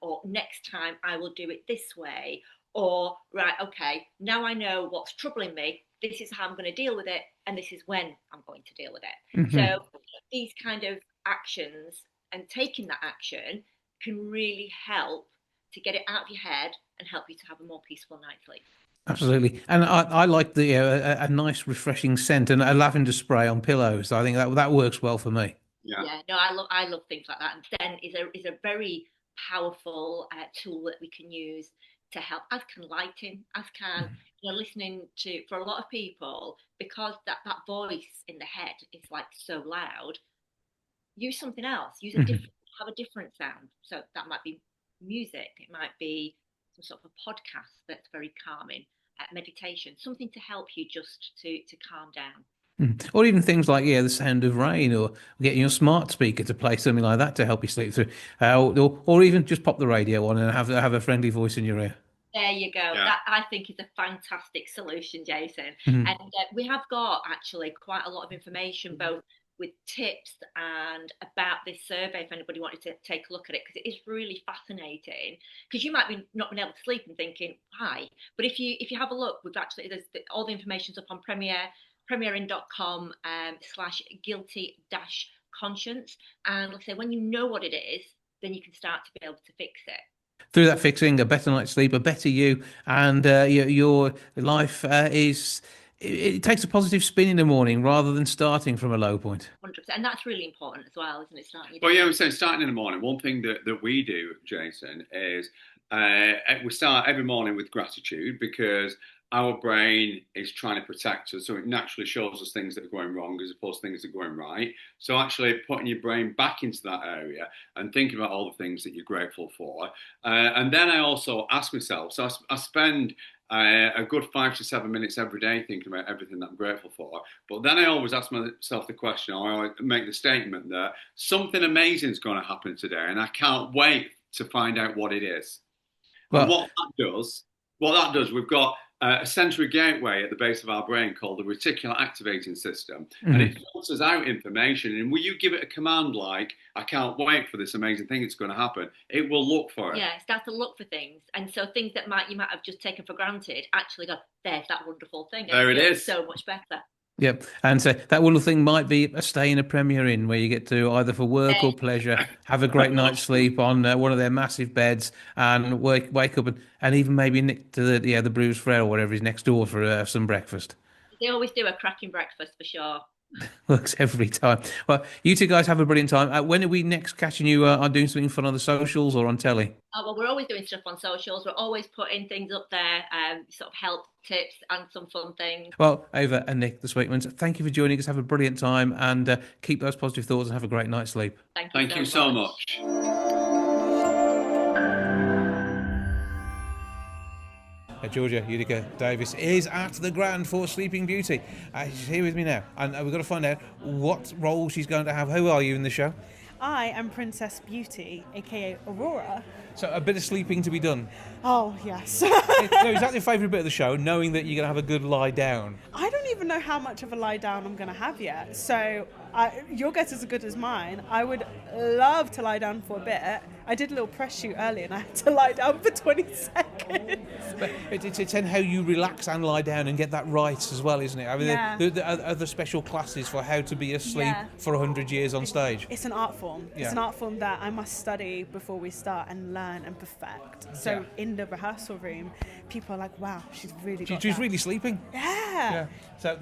or next time I will do it this way, or right, okay, now I know what's troubling me. This is how I'm going to deal with it, and this is when I'm going to deal with it. Mm-hmm. So these kind of actions and taking that action can really help to get it out of your head and help you to have a more peaceful night's sleep. Absolutely, and I like the a nice refreshing scent and a lavender spray on pillows. I think that works well for me. Yeah, no, I love things like that. And scent is a very powerful tool that we can use to help, as can lighting, as can listening to, for a lot of people, because that voice in the head is like so loud. Use something else. Use a different, have a different sound. So that might be music. It might be some sort of a podcast that's very calming. Meditation, something to help you just to calm down. Or even things like the sound of rain, or getting your smart speaker to play something like that to help you sleep through, or even just pop the radio on and have a friendly voice in your ear. There you go. Yeah. That I think is a fantastic solution, Jason. Mm-hmm. And we have got actually quite a lot of information, both with tips and about this survey, if anybody wanted to take a look at it, because it is really fascinating. Because you might be not been able to sleep and thinking why, but if you have a look, we've actually all the information's up on premierin.com /guilty-conscience, and like I say, when you know what it is, then you can start to be able to fix it. Through that fixing, a better night's sleep, a better you, and your life it takes a positive spin in the morning rather than starting from a low point. 100%, and that's really important as well, isn't it? Starting your Well, day. yeah, I'm saying starting in the morning. One thing that we do, Jason, is we start every morning with gratitude, because our brain is trying to protect us, so it naturally shows us things that are going wrong as opposed to things that are going right. So actually putting your brain back into that area and thinking about all the things that you're grateful for. And then I also ask myself, so I spend a good 5 to 7 minutes every day thinking about everything that I'm grateful for. But then I always ask myself the question, or I make the statement that something amazing is going to happen today, and I can't wait to find out what it is. Well, and what that does, we've got a sensory gateway at the base of our brain called the reticular activating system, and it filters out information. And will you give it a command like, I can't wait for this amazing thing that's going to happen, it will look for it. Yeah, start to look for things. And so things that you might have just taken for granted actually go, there's that wonderful thing. There it is. So much better. Yep, and so that little thing might be a stay in a Premier Inn, where you get to either for work or pleasure have a great night's sleep on one of their massive beds, and wake up and even maybe nick to the Brews Fred or whatever is next door for some breakfast. They always do a cracking breakfast for sure. Works every time. Well, you two guys have a brilliant time. When are we next catching you on doing something fun on the socials or on telly? Oh, well, we're always doing stuff on socials. We're always putting things up there, sort of help tips and some fun things. Well, Ava and Nick, the Speakmans, thank you for joining us. Have a brilliant time, and keep those positive thoughts and have a great night's sleep. Thank you so much. Georgia, Iudica, Davies is at the Grand for Sleeping Beauty. She's here with me now, and we've got to find out what role she's going to have. Who are you in the show? I am Princess Beauty, aka Aurora. So a bit of sleeping to be done. Oh, yes. So is that your favourite bit of the show, knowing that you're going to have a good lie down? I don't even know how much of a lie down I'm going to have yet. So your guess is as good as mine. I would love to lie down for a bit. I did a little press shoot earlier and I had to lie down for 20 seconds. But it's in how you relax and lie down and get that right as well, isn't it? I mean, Yeah. there are other special classes for how to be asleep for 100 years on stage. It's an art form. Yeah. It's an art form that I must study before we start and learn and perfect. So in the rehearsal room, people are like, wow, she's really got She's that. really sleeping. Yeah. So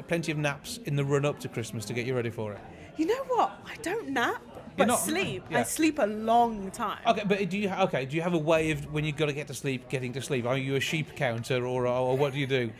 plenty of naps in the run-up to Christmas to get you ready for it. You know what? I don't nap, but not- sleep. yeah. I sleep a long time. Okay, but do you have a way of, when you've got to get to sleep, getting to sleep? Are you a sheep counter, or what do you do?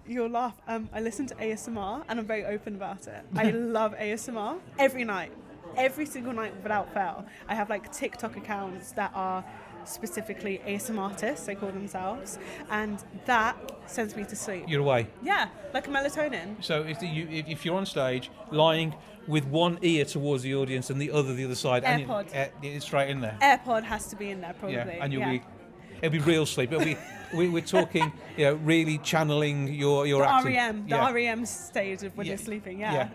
You'll laugh. I listen to ASMR and I'm very open about it. I love ASMR every night. every single night without fail, I have like TikTok accounts that are specifically ASMR artists, they call themselves, and that sends me to sleep. You're away. Yeah, like a melatonin. So if you're on stage, lying with one ear towards the audience and the other side, AirPod. and it's straight in there. AirPod has to be in there probably. Yeah, and it'll be real sleep. It'll be we're talking, really channeling your the acting. REM stage of when you're sleeping. Yeah.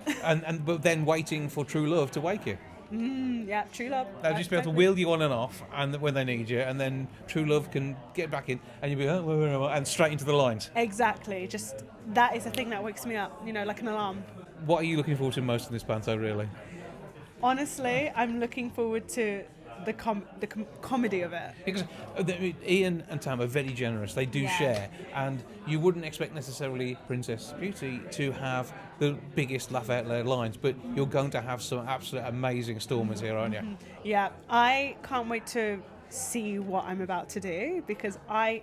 But then waiting for true love to wake you. Yeah, true love. They'll just be able to wheel you on and off, and when they need you, and then true love can get back in, and you'll be and straight into the lines. Exactly. Just that is the thing that wakes me up. Like an alarm. What are you looking forward to most in this panto, really? Honestly, I'm looking forward to the comedy of it. Because Ian and Tam are very generous. They do share, and you wouldn't expect necessarily Princess Beauty to have the biggest laugh out loud lines, but you're going to have some absolute amazing stormers here, aren't you? Yeah, I can't wait to see what I'm about to do, because I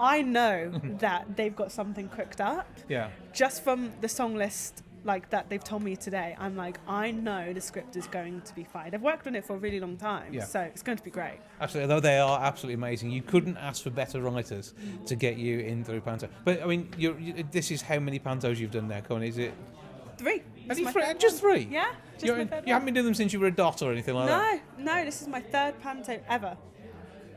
know that they've got something cooked up. Yeah. Just from the song list like that they've told me today, I'm like, I know the script is going to be fine. I've worked on it for a really long time, so it's going to be great. Absolutely, though they are absolutely amazing. You couldn't ask for better writers to get you in through panto. But I mean, this is how many pantos you've done now, Colin? Is it 3? Just 3? Yeah. You haven't been doing them since you were a dot or anything like that? No, this is my 3rd panto ever.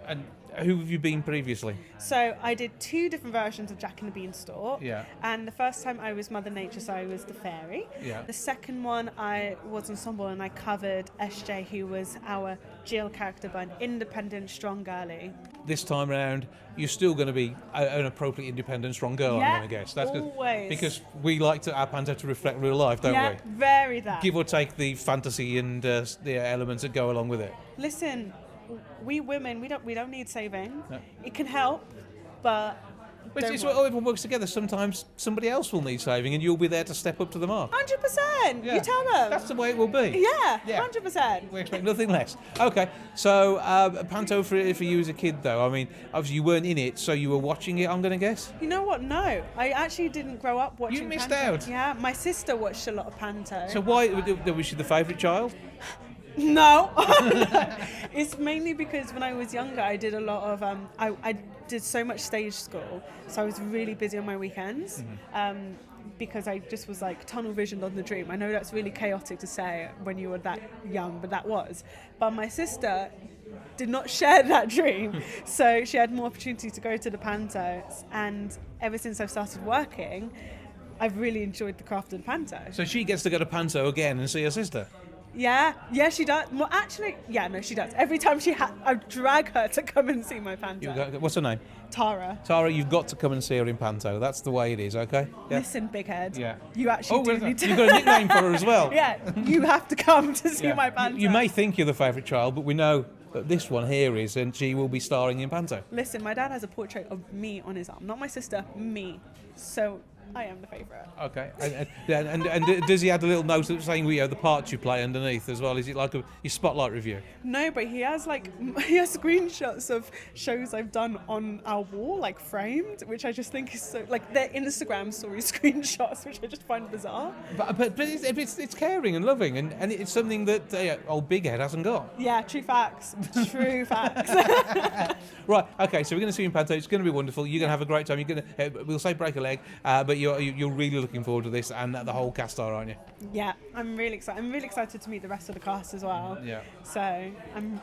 And who have you been previously? So I did 2 different versions of Jack and the Beanstalk. Yeah. And the first time I was Mother Nature, so I was the fairy. Yeah. The second one I was ensemble, and I covered SJ, who was our Jill character, but an independent, strong girlie. This time around, you're still going to be an appropriately independent, strong girl, I'm going to guess. That's always. Because we like our panto to reflect real life, don't we? Yeah, very that. Give or take the fantasy and the elements that go along with it. Listen, we women, we don't need saving. No. It can help, but it's what everyone works together. Sometimes somebody else will need saving, and you'll be there to step up to the mark. 100%. Yeah. You tell them. That's the way it will be. Yeah. 100%. We expect nothing less. Okay, so panto for you as a kid, though. I mean, obviously you weren't in it, so you were watching it, I'm going to guess? You know what? No. I actually didn't grow up watching You missed panto. out. Yeah, my sister watched a lot of panto. So why was she the favourite child? No. It's mainly because when I was younger, I did a lot of... I did so much stage school, so I was really busy on my weekends. Because I just was like tunnel visioned on the dream. I know that's really chaotic to say when you were that young, but that was. But my sister did not share that dream, so she had more opportunity to go to the pantos. And ever since I've started working, I've really enjoyed the craft of the panto. So she gets to go to panto again and see her sister? Yeah, she does. Well, actually, she does. Every time I drag her to come and see my panto. What's her name? Tara. Tara, you've got to come and see her in panto. That's the way it is, okay? Yeah. Listen, big head. Yeah. You actually do need to. You've got a nickname for her as well. Yeah, you have to come to see my panto. You may think you're the favourite child, but we know that this one here is, and she will be starring in panto. Listen, my dad has a portrait of me on his arm, not my sister, me. So I am the favourite. Okay. And does he add a little note saying the parts you play underneath as well? Is it like your spotlight review? No, but he has screenshots of shows I've done on our wall, like framed, which I just think is so, like, they're Instagram story screenshots, which I just find bizarre. But it's caring and loving, and it's something that old Big Head hasn't got. Yeah, true facts. True facts. Right. Okay. So we're going to see you in panto. It's going to be wonderful. You're going to have a great time. You're going to we'll say break a leg, but you're really looking forward to this, and the whole cast are, aren't you? Yeah, I'm really excited. I'm really excited to meet the rest of the cast as well. Yeah. So I'm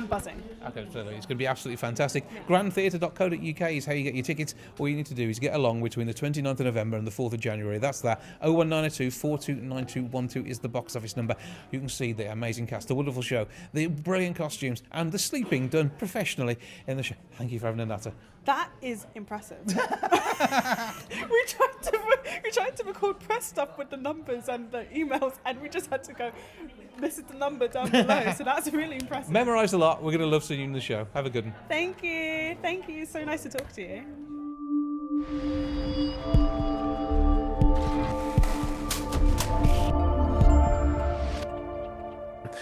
buzzing. Okay, so it's going to be absolutely fantastic. Grandtheatre.co.uk is how you get your tickets. All you need to do is get along between the 29th of November and the 4th of January. That's that. 01902 429212 is the box office number. You can see the amazing cast, the wonderful show, the brilliant costumes, and the sleeping done professionally in the show. Thank you for having a natter. That is impressive. we tried to record press stuff with the numbers and the emails, and we just had to go, this is the number down below. So that's really impressive. Memorise a lot. We're going to love seeing you in the show. Have a good one. Thank you. Thank you. So nice to talk to you.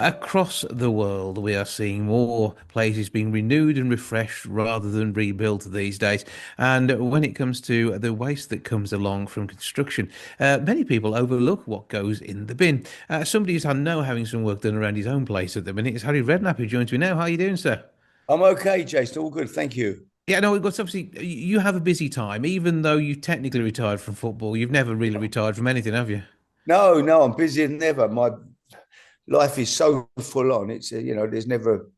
Across the world, we are seeing more places being renewed and refreshed rather than rebuilt these days. And when it comes to the waste that comes along from construction, many people overlook what goes in the bin. Somebody who's I know having some work done around his own place at the minute is Harry Redknapp, who joins me now. How are you doing, sir? I'm okay, Jason. All good, thank you. Yeah, no, it's obviously you have a busy time, even though you've technically retired from football. You've never really retired from anything, have you? No, no, I'm busier than ever. My life is so full on. It's there's never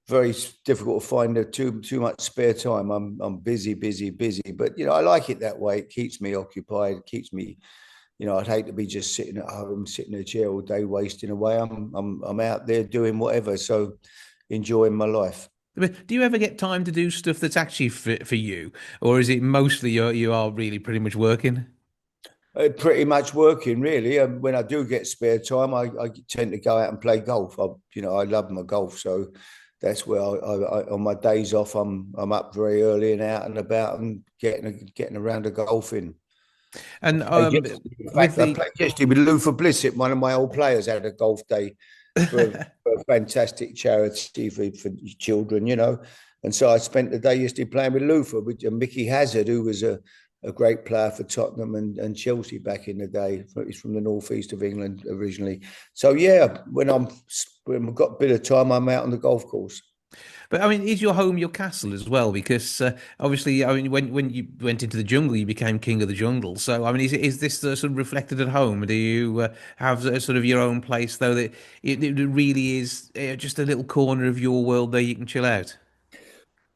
very difficult to find too much spare time. I'm busy, busy, busy. But I like it that way. It keeps me occupied. It keeps me. I'd hate to be just sitting at home, sitting in a chair all day, wasting away. I'm out there doing whatever. So enjoying my life. But do you ever get time to do stuff that's actually for you, or is it mostly you are really pretty much working? Pretty much working, really. When I do get spare time, I tend to go out and play golf. I love my golf, so that's where on my days off, I'm up very early and out and about and getting around the golfing. And In fact, I played yesterday with Luther Blissett. One of my old players had a golf day for a fantastic charity for children, And so I spent the day yesterday playing with Luther, with Mickey Hazard, who was a great player for Tottenham and Chelsea back in the day. He's from the northeast of England originally. So yeah, when I've got a bit of time, I'm out on the golf course. But I mean, is your home your castle as well? Because obviously, I mean, when you went into the jungle, you became king of the jungle. So I mean, is this sort of reflected at home? Do you have sort of your own place though that it really is just a little corner of your world there you can chill out?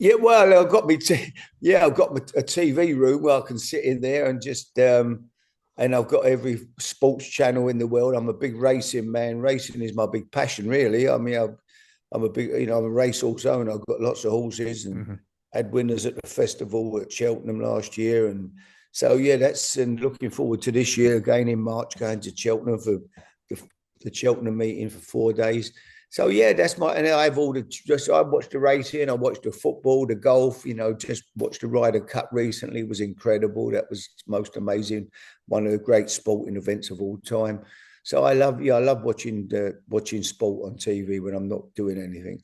Yeah, well, I've got a TV room where I can sit in there and just and I've got every sports channel in the world. I'm a big racing man. Racing is my big passion, really. I mean, I'm a big, I'm a racehorse owner. I've got lots of horses and had winners at the festival at Cheltenham last year, and so yeah, and looking forward to this year again in March, going to Cheltenham for the Cheltenham meeting for 4 days. So yeah, that's and I watched the racing, I watched the football, the golf, just watched the Ryder Cup recently. It was incredible. That was most amazing. One of the great sporting events of all time. So I love watching sport on TV when I'm not doing anything.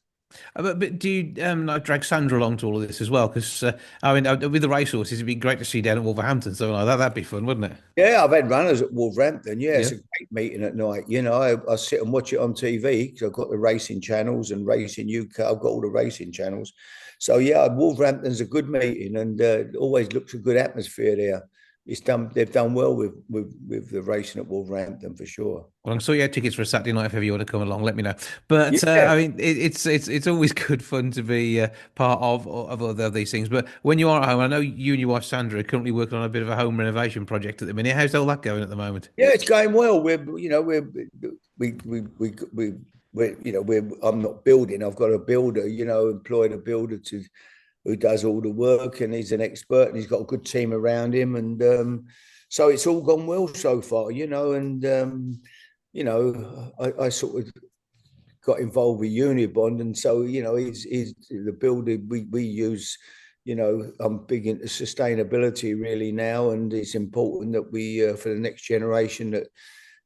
But do you like drag Sandra along to all of this as well? Because I mean, with the racehorses, it'd be great to see down at Wolverhampton, something like that. That'd be fun, wouldn't it? Yeah, I've had runners at Wolverhampton. Yeah, it's a great meeting at night. I sit and watch it on TV because I've got the racing channels and Racing UK. I've got all the racing channels. So yeah, Wolverhampton's a good meeting and always looks a good atmosphere there. They've done well with the racing at Wolverhampton for sure. Well, I'm sure you had tickets for a Saturday night if ever you want to come along. Let me know. But Yeah. I mean, it's always good fun to be part of these things. But when you are at home, I know you and your wife Sandra are currently working on a bit of a home renovation project at the minute. How's all that going at the moment? Yeah, it's going well. I'm not building. I've got a builder. Employed a builder who does all the work, and he's an expert, and he's got a good team around him, and so it's all gone well so far. I sort of got involved with Unibond, and so he's the builder we use. I'm big into sustainability really now, and it's important that we for the next generation that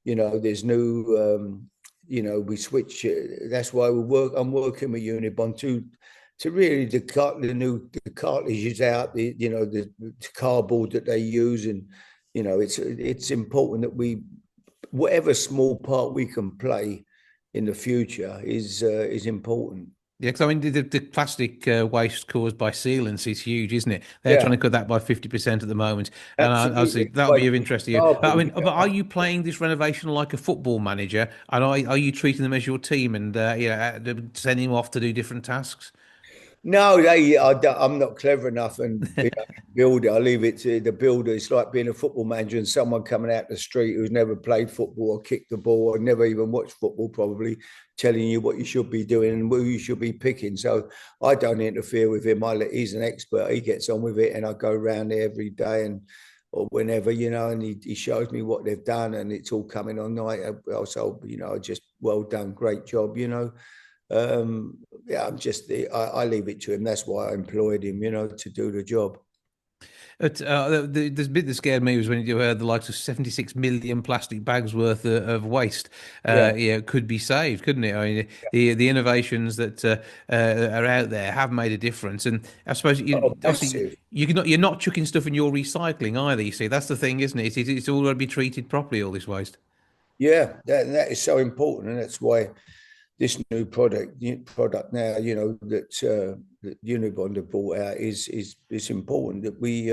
there's new we switch. That's why I'm working with Unibond to really the cartridges out, the cardboard that they use, and it's important that whatever small part we can play in the future is important. Yeah, because I mean, the plastic waste caused by sealants is huge, isn't it? They're trying to cut that by 50% at the moment, and obviously that'll be of interest to you. I mean, but are you playing this renovation like a football manager, and are you treating them as your team and sending them off to do different tasks? No, I'm not clever enough and builder. I leave it to the builder. It's like being a football manager and someone coming out the street who's never played football or kicked the ball or never even watched football, probably telling you what you should be doing and who you should be picking. So I don't interfere with him. He's an expert. He gets on with it, and I go around there every day or whenever, and he shows me what they've done, and it's all coming on night. Also, just well done, great job, I leave it to him. That's why I employed him, to do the job. The bit that scared me was when you heard the likes of 76 million plastic bags worth of waste, Yeah. could be saved, couldn't it? I mean, the innovations that are out there have made a difference, and I suppose Oh, obviously massive. you're not chucking stuff in your recycling either. You see, that's the thing, isn't it? It's all got to be treated properly. All this waste. Yeah, that is so important, and that's why this new product now, that Unibond have brought out is important that we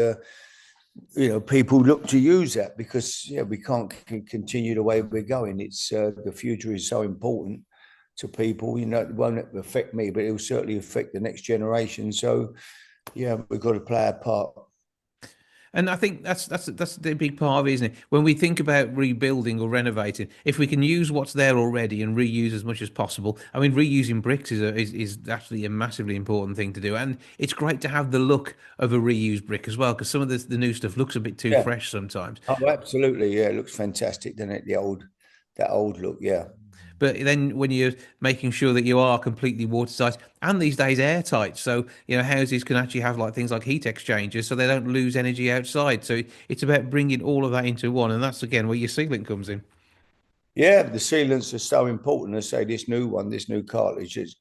people look to use that, because we can't continue the way we're going. It's the future is so important to people. It won't affect me, but it will certainly affect the next generation. So we've got to play our part. And I think that's the big part of it, isn't it? When we think about rebuilding or renovating, if we can use what's there already and reuse as much as possible, I mean, reusing bricks is actually a massively important thing to do, and it's great to have the look of a reused brick as well, because some of the new stuff looks a bit too Yeah. fresh sometimes. Oh, absolutely. Yeah, it looks fantastic, doesn't it? That old look. Yeah. But then when you're making sure that you are completely watertight and these days airtight, so houses can actually have like things like heat exchangers, so they don't lose energy outside. So it's about bringing all of that into one, and that's again where your sealant comes in. Yeah, the sealants are so important. I say this new cartilage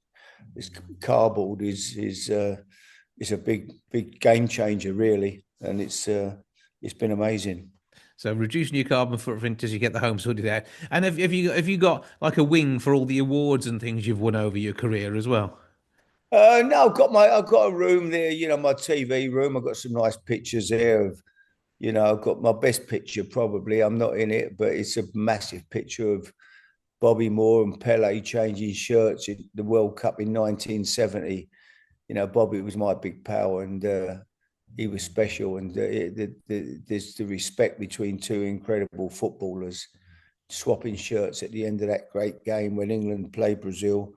this cardboard is a big game changer, really, and it's been amazing. So reducing your carbon footprint as you get the home sorted out. And have you got like a wing for all the awards and things you've won over your career as well? No, I've got a room there. My TV room. I've got some nice pictures there of. I've got my best picture probably. I'm not in it, but it's a massive picture of Bobby Moore and Pele changing shirts in the World Cup in 1970. Bobby was my big pal, and he was special. And there's the respect between two incredible footballers swapping shirts at the end of that great game when England played Brazil.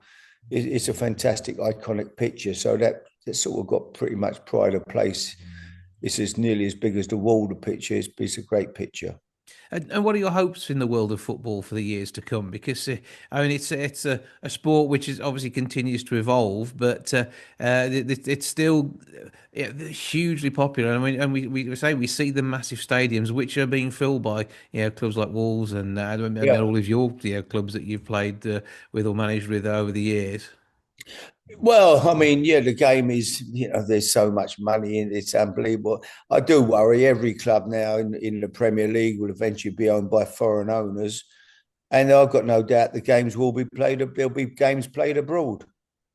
It's a fantastic, iconic picture. So that sort of got pretty much pride of place. It's as nearly as big as the wall. The picture is. It's a great picture. And what are your hopes in the world of football for the years to come? Because I mean, it's a sport which is obviously continues to evolve, but it's still hugely popular. I mean, and we say we see the massive stadiums which are being filled by clubs like Wolves and all of your clubs that you've played with or managed with over the years. Well, I mean, the game is, there's so much money in it, it's unbelievable. I do worry every club now in the Premier League will eventually be owned by foreign owners. And I've got no doubt there'll be games played abroad.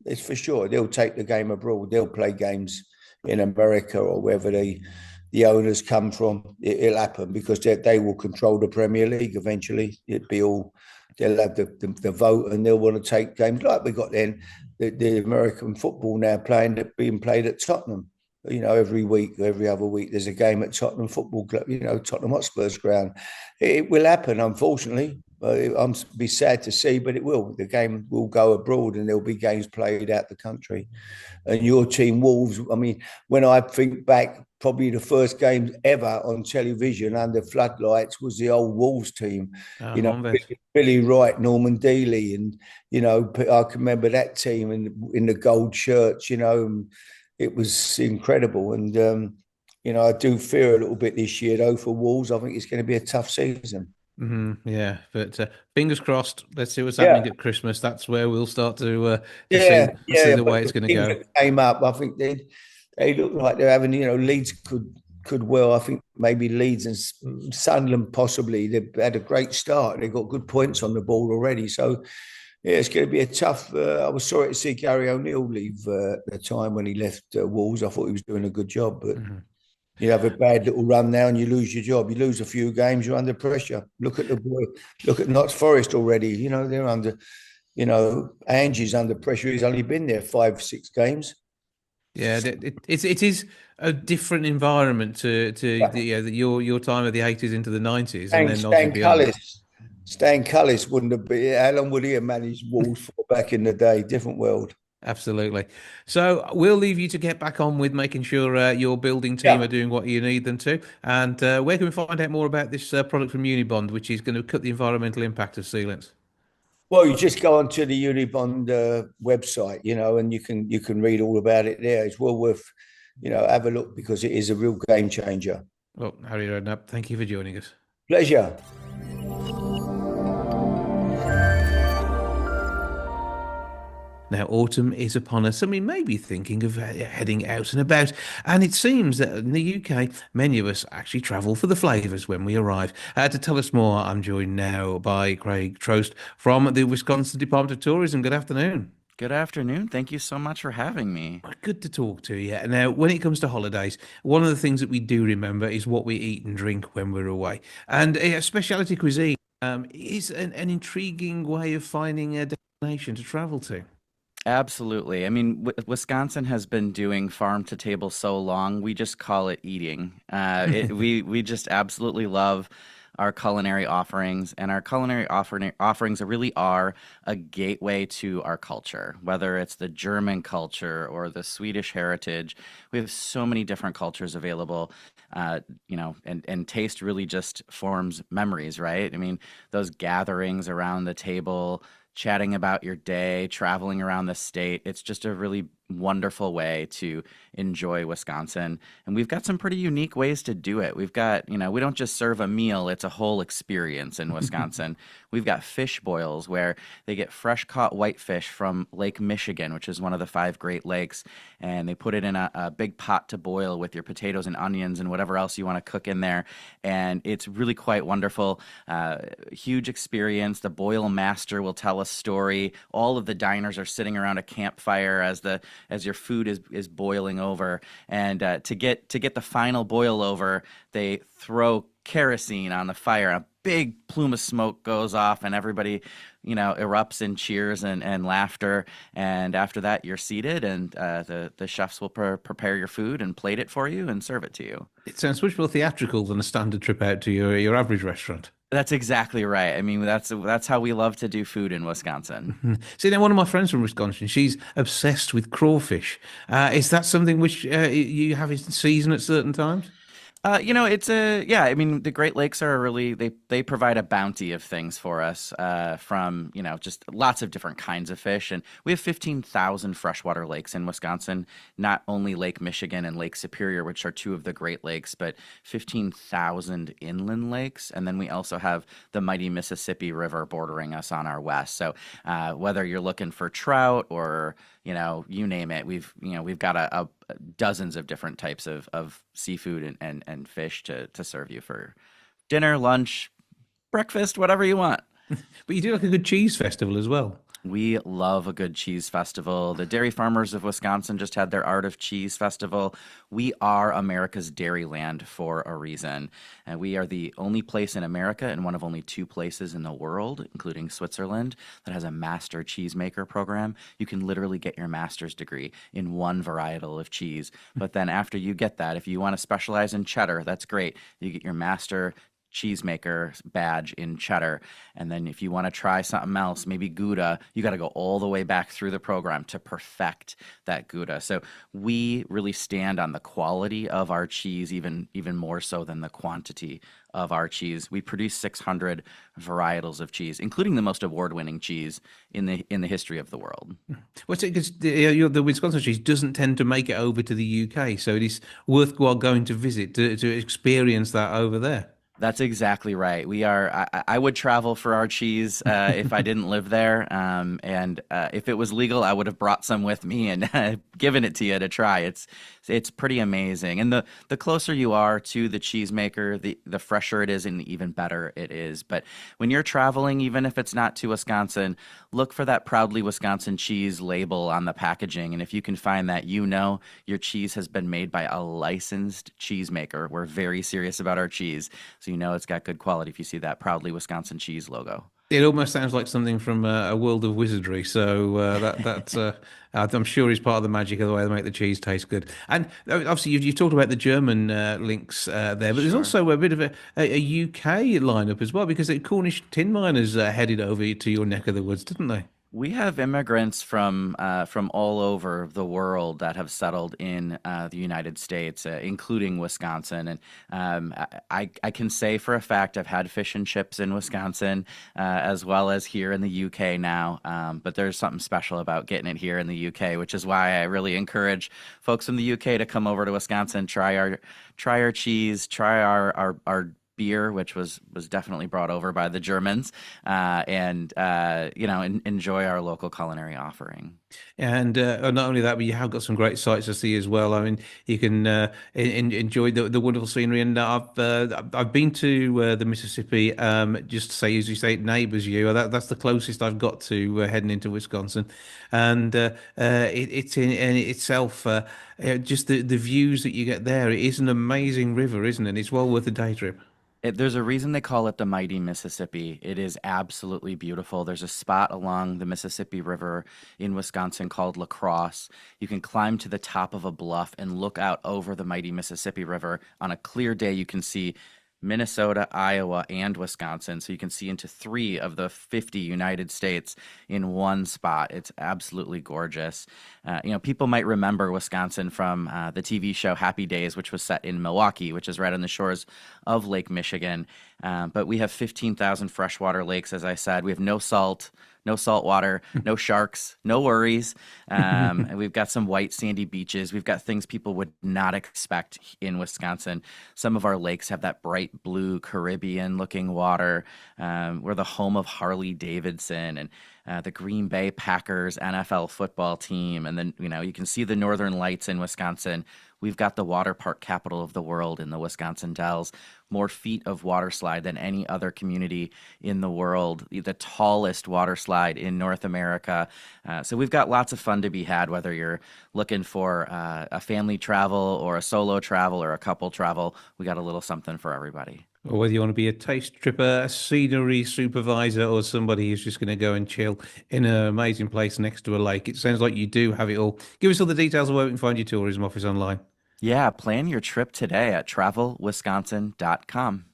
It's for sure. They'll take the game abroad. They'll play games in America or wherever the owners come from. It'll happen because they will control the Premier League eventually. They'll have the vote and they'll want to take games like we got then. The American football now being played at Tottenham. Every week, every other week, there's a game at Tottenham Football Club. Tottenham Hotspur's ground. It will happen, unfortunately. I'm be sad to see, but it will. The game will go abroad, and there'll be games played out the country. And your team, Wolves. I mean, when I think back, probably the first game ever on television under floodlights was the old Wolves team. Billy Wright, Norman Dealey, and I can remember that team in the gold shirts. It was incredible, and I do fear a little bit this year though for Wolves. I think it's going to be a tough season. Yeah, but fingers crossed. Let's see what's happening at Christmas. That's where we'll start to see the way it's going to go. Came up. I think they look like they're having. Leeds could well. I think maybe Leeds and Sunderland possibly. They've had a great start. They've got good points on the board already. So it's going to be a tough. I was sorry to see Gary O'Neill leave at the time when he left Wolves. I thought he was doing a good job, but. You have a bad little run now and you lose your job. You lose a few games, you're under pressure. Look at the boy. Look at Notts Forest already. They're under. Angie's under pressure. He's only been there 5-6 games. Yeah, it is a different environment to your time of the 80s into the 90s, and then Stan Cullis wouldn't have been. How long would he have managed Wolves for back in the day? Different world. Absolutely. So we'll leave you to get back on with making sure your building team are doing what you need them to. And where can we find out more about this product from Unibond, which is going to cut the environmental impact of sealants? Well, you just go onto the Unibond website, and you can read all about it there. It's well worth have a look because it is a real game changer. Well, Harry Redknapp, thank you for joining us. Pleasure. Now, autumn is upon us, and we may be thinking of heading out and about. And it seems that in the UK, many of us actually travel for the flavours when we arrive. To tell us more, I'm joined now by Craig Trost from the Wisconsin Department of Tourism. Good afternoon. Good afternoon. Thank you so much for having me. Good to talk to you. Now, when it comes to holidays, one of the things that we do remember is what we eat and drink when we're away. And specialty cuisine is an intriguing way of finding a destination to travel to. Absolutely. I mean, Wisconsin has been doing farm to table so long, we just call it eating. We just absolutely love our culinary offerings, and our culinary offerings really are a gateway to our culture, whether it's the German culture or the Swedish heritage. We have so many different cultures available, and taste really just forms memories, right? I mean, those gatherings around the table, chatting about your day, traveling around the state. It's just a really wonderful way to enjoy Wisconsin. And we've got some pretty unique ways to do it. We've got, we don't just serve a meal, it's a whole experience in Wisconsin. We've got fish boils where they get fresh caught whitefish from Lake Michigan, which is one of the 5 Great Lakes, and they put it in a big pot to boil with your potatoes and onions and whatever else you want to cook in there. And it's really quite wonderful. Huge experience. The boil master will tell a story. All of the diners are sitting around a campfire as your food is boiling over, and to get the final boil over, they throw kerosene on the fire. A big plume of smoke goes off, and everybody, erupts in cheers and laughter. And after that, you're seated, and the chefs will prepare your food and plate it for you and serve it to you. It sounds much more theatrical than a standard trip out to your average restaurant. That's exactly right. I mean, that's how we love to do food in Wisconsin. See, now one of my friends from Wisconsin, she's obsessed with crawfish. Is that something which you have in season at certain times? I mean, the Great Lakes are really, they provide a bounty of things for us, from, just lots of different kinds of fish. And we have 15,000 freshwater lakes in Wisconsin, not only Lake Michigan and Lake Superior, which are 2 of the Great Lakes, but 15,000 inland lakes. And then we also have the mighty Mississippi River bordering us on our west. So whether you're looking for trout or, you name it, we've got a dozens of different types of seafood and fish to serve you for dinner, lunch, breakfast, whatever you want. But you do like a good cheese festival as well. We love a good cheese festival. The Dairy Farmers of Wisconsin just had their Art of Cheese Festival. We are America's dairy land for a reason. And we are the only place in America and one of only 2 places in the world, including Switzerland, that has a master cheesemaker program. You can literally get your master's degree in one varietal of cheese. But then after you get that, if you want to specialize in cheddar, that's great. You get your master cheesemaker badge in cheddar. And then if you want to try something else, maybe Gouda, you got to go all the way back through the program to perfect that Gouda. So we really stand on the quality of our cheese, even more so than the quantity of our cheese. We produce 600 varietals of cheese, including the most award-winning cheese in the history of the world. Well, because the Wisconsin cheese doesn't tend to make it over to the UK, so it is worthwhile going to visit to experience that over there. That's exactly right. I would travel for our cheese if I didn't live there. And if it was legal, I would have brought some with me and given it to you to try. It's pretty amazing. And the closer you are to the cheesemaker, the fresher it is and even better it is. But when you're traveling, even if it's not to Wisconsin, look for that Proudly Wisconsin Cheese label on the packaging. And if you can find that, your cheese has been made by a licensed cheesemaker. We're very serious about our cheese. So it's got good quality if you see that Proudly Wisconsin Cheese logo. It almost sounds like something from a world of wizardry. So that's I'm sure is part of the magic of the way they make the cheese taste good. And obviously you've talked about the German links there, but there's also a bit of a UK lineup as well, because the Cornish tin miners headed over to your neck of the woods, didn't they? We have immigrants from all over the world that have settled in the United States, including Wisconsin. And I can say for a fact I've had fish and chips in Wisconsin, as well as here in the UK now. But there's something special about getting it here in the UK, which is why I really encourage folks from the UK to come over to Wisconsin, try our cheese, try our beer, which was definitely brought over by the Germans, and enjoy our local culinary offering. And not only that, but you have got some great sights to see as well. I mean, you can enjoy the wonderful scenery. And I've been to the Mississippi, just to say, as you say, neighbours you. That's the closest I've got to heading into Wisconsin. And it's in itself, just the views that you get there. It is an amazing river, isn't it? It's well worth a day trip. There's a reason they call it the mighty Mississippi. It is absolutely beautiful. There's a spot along the Mississippi River in Wisconsin called La Crosse. You can climb to the top of a bluff and look out over the mighty Mississippi River. On a clear day, you can see Minnesota, Iowa, and Wisconsin. So you can see into 3 of the 50 United States in one spot. It's absolutely gorgeous. People might remember Wisconsin from the TV show Happy Days, which was set in Milwaukee, which is right on the shores of Lake Michigan. But we have 15,000 freshwater lakes, as I said. We have no salt water, no sharks, no worries. And we've got some white sandy beaches. We've got things people would not expect in Wisconsin. Some of our lakes have that bright blue Caribbean looking water. We're the home of Harley Davidson and the Green Bay Packers NFL football team. And then, you can see the Northern Lights in Wisconsin. We've got the water park capital of the world in the Wisconsin Dells. More feet of water slide than any other community in the world. The tallest water slide in North America. So we've got lots of fun to be had, whether you're looking for a family travel or a solo travel or a couple travel. We got a little something for everybody. Or whether you want to be a taste tripper, a scenery supervisor, or somebody who's just going to go and chill in an amazing place next to a lake. It sounds like you do have it all. Give us all the details of where we can find your tourism office online. Yeah, plan your trip today at travelwisconsin.com.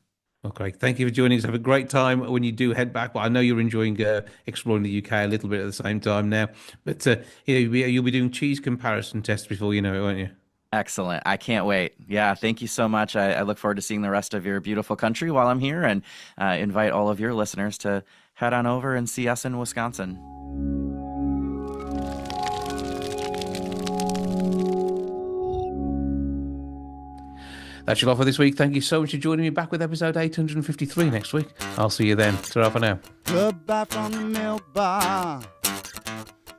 Okay, thank you for joining us. Have a great time when you do head back. Well, I know you're enjoying exploring the UK a little bit at the same time now, but you'll be doing cheese comparison tests before you know it, won't you? Excellent. I can't wait. Yeah, thank you so much. I look forward to seeing the rest of your beautiful country while I'm here, and invite all of your listeners to head on over and see us in Wisconsin. That's your lot for this week. Thank you so much for joining me. Back with episode 853 next week. I'll see you then. Ta-ra for now. Goodbye from the milk bar.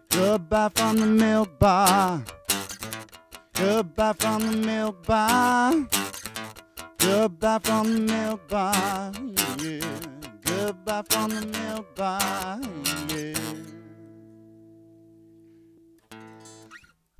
Goodbye from the milk bar. Goodbye from the milk bar. Goodbye from the milk bar. Yeah. Goodbye from the milk bar. Yeah.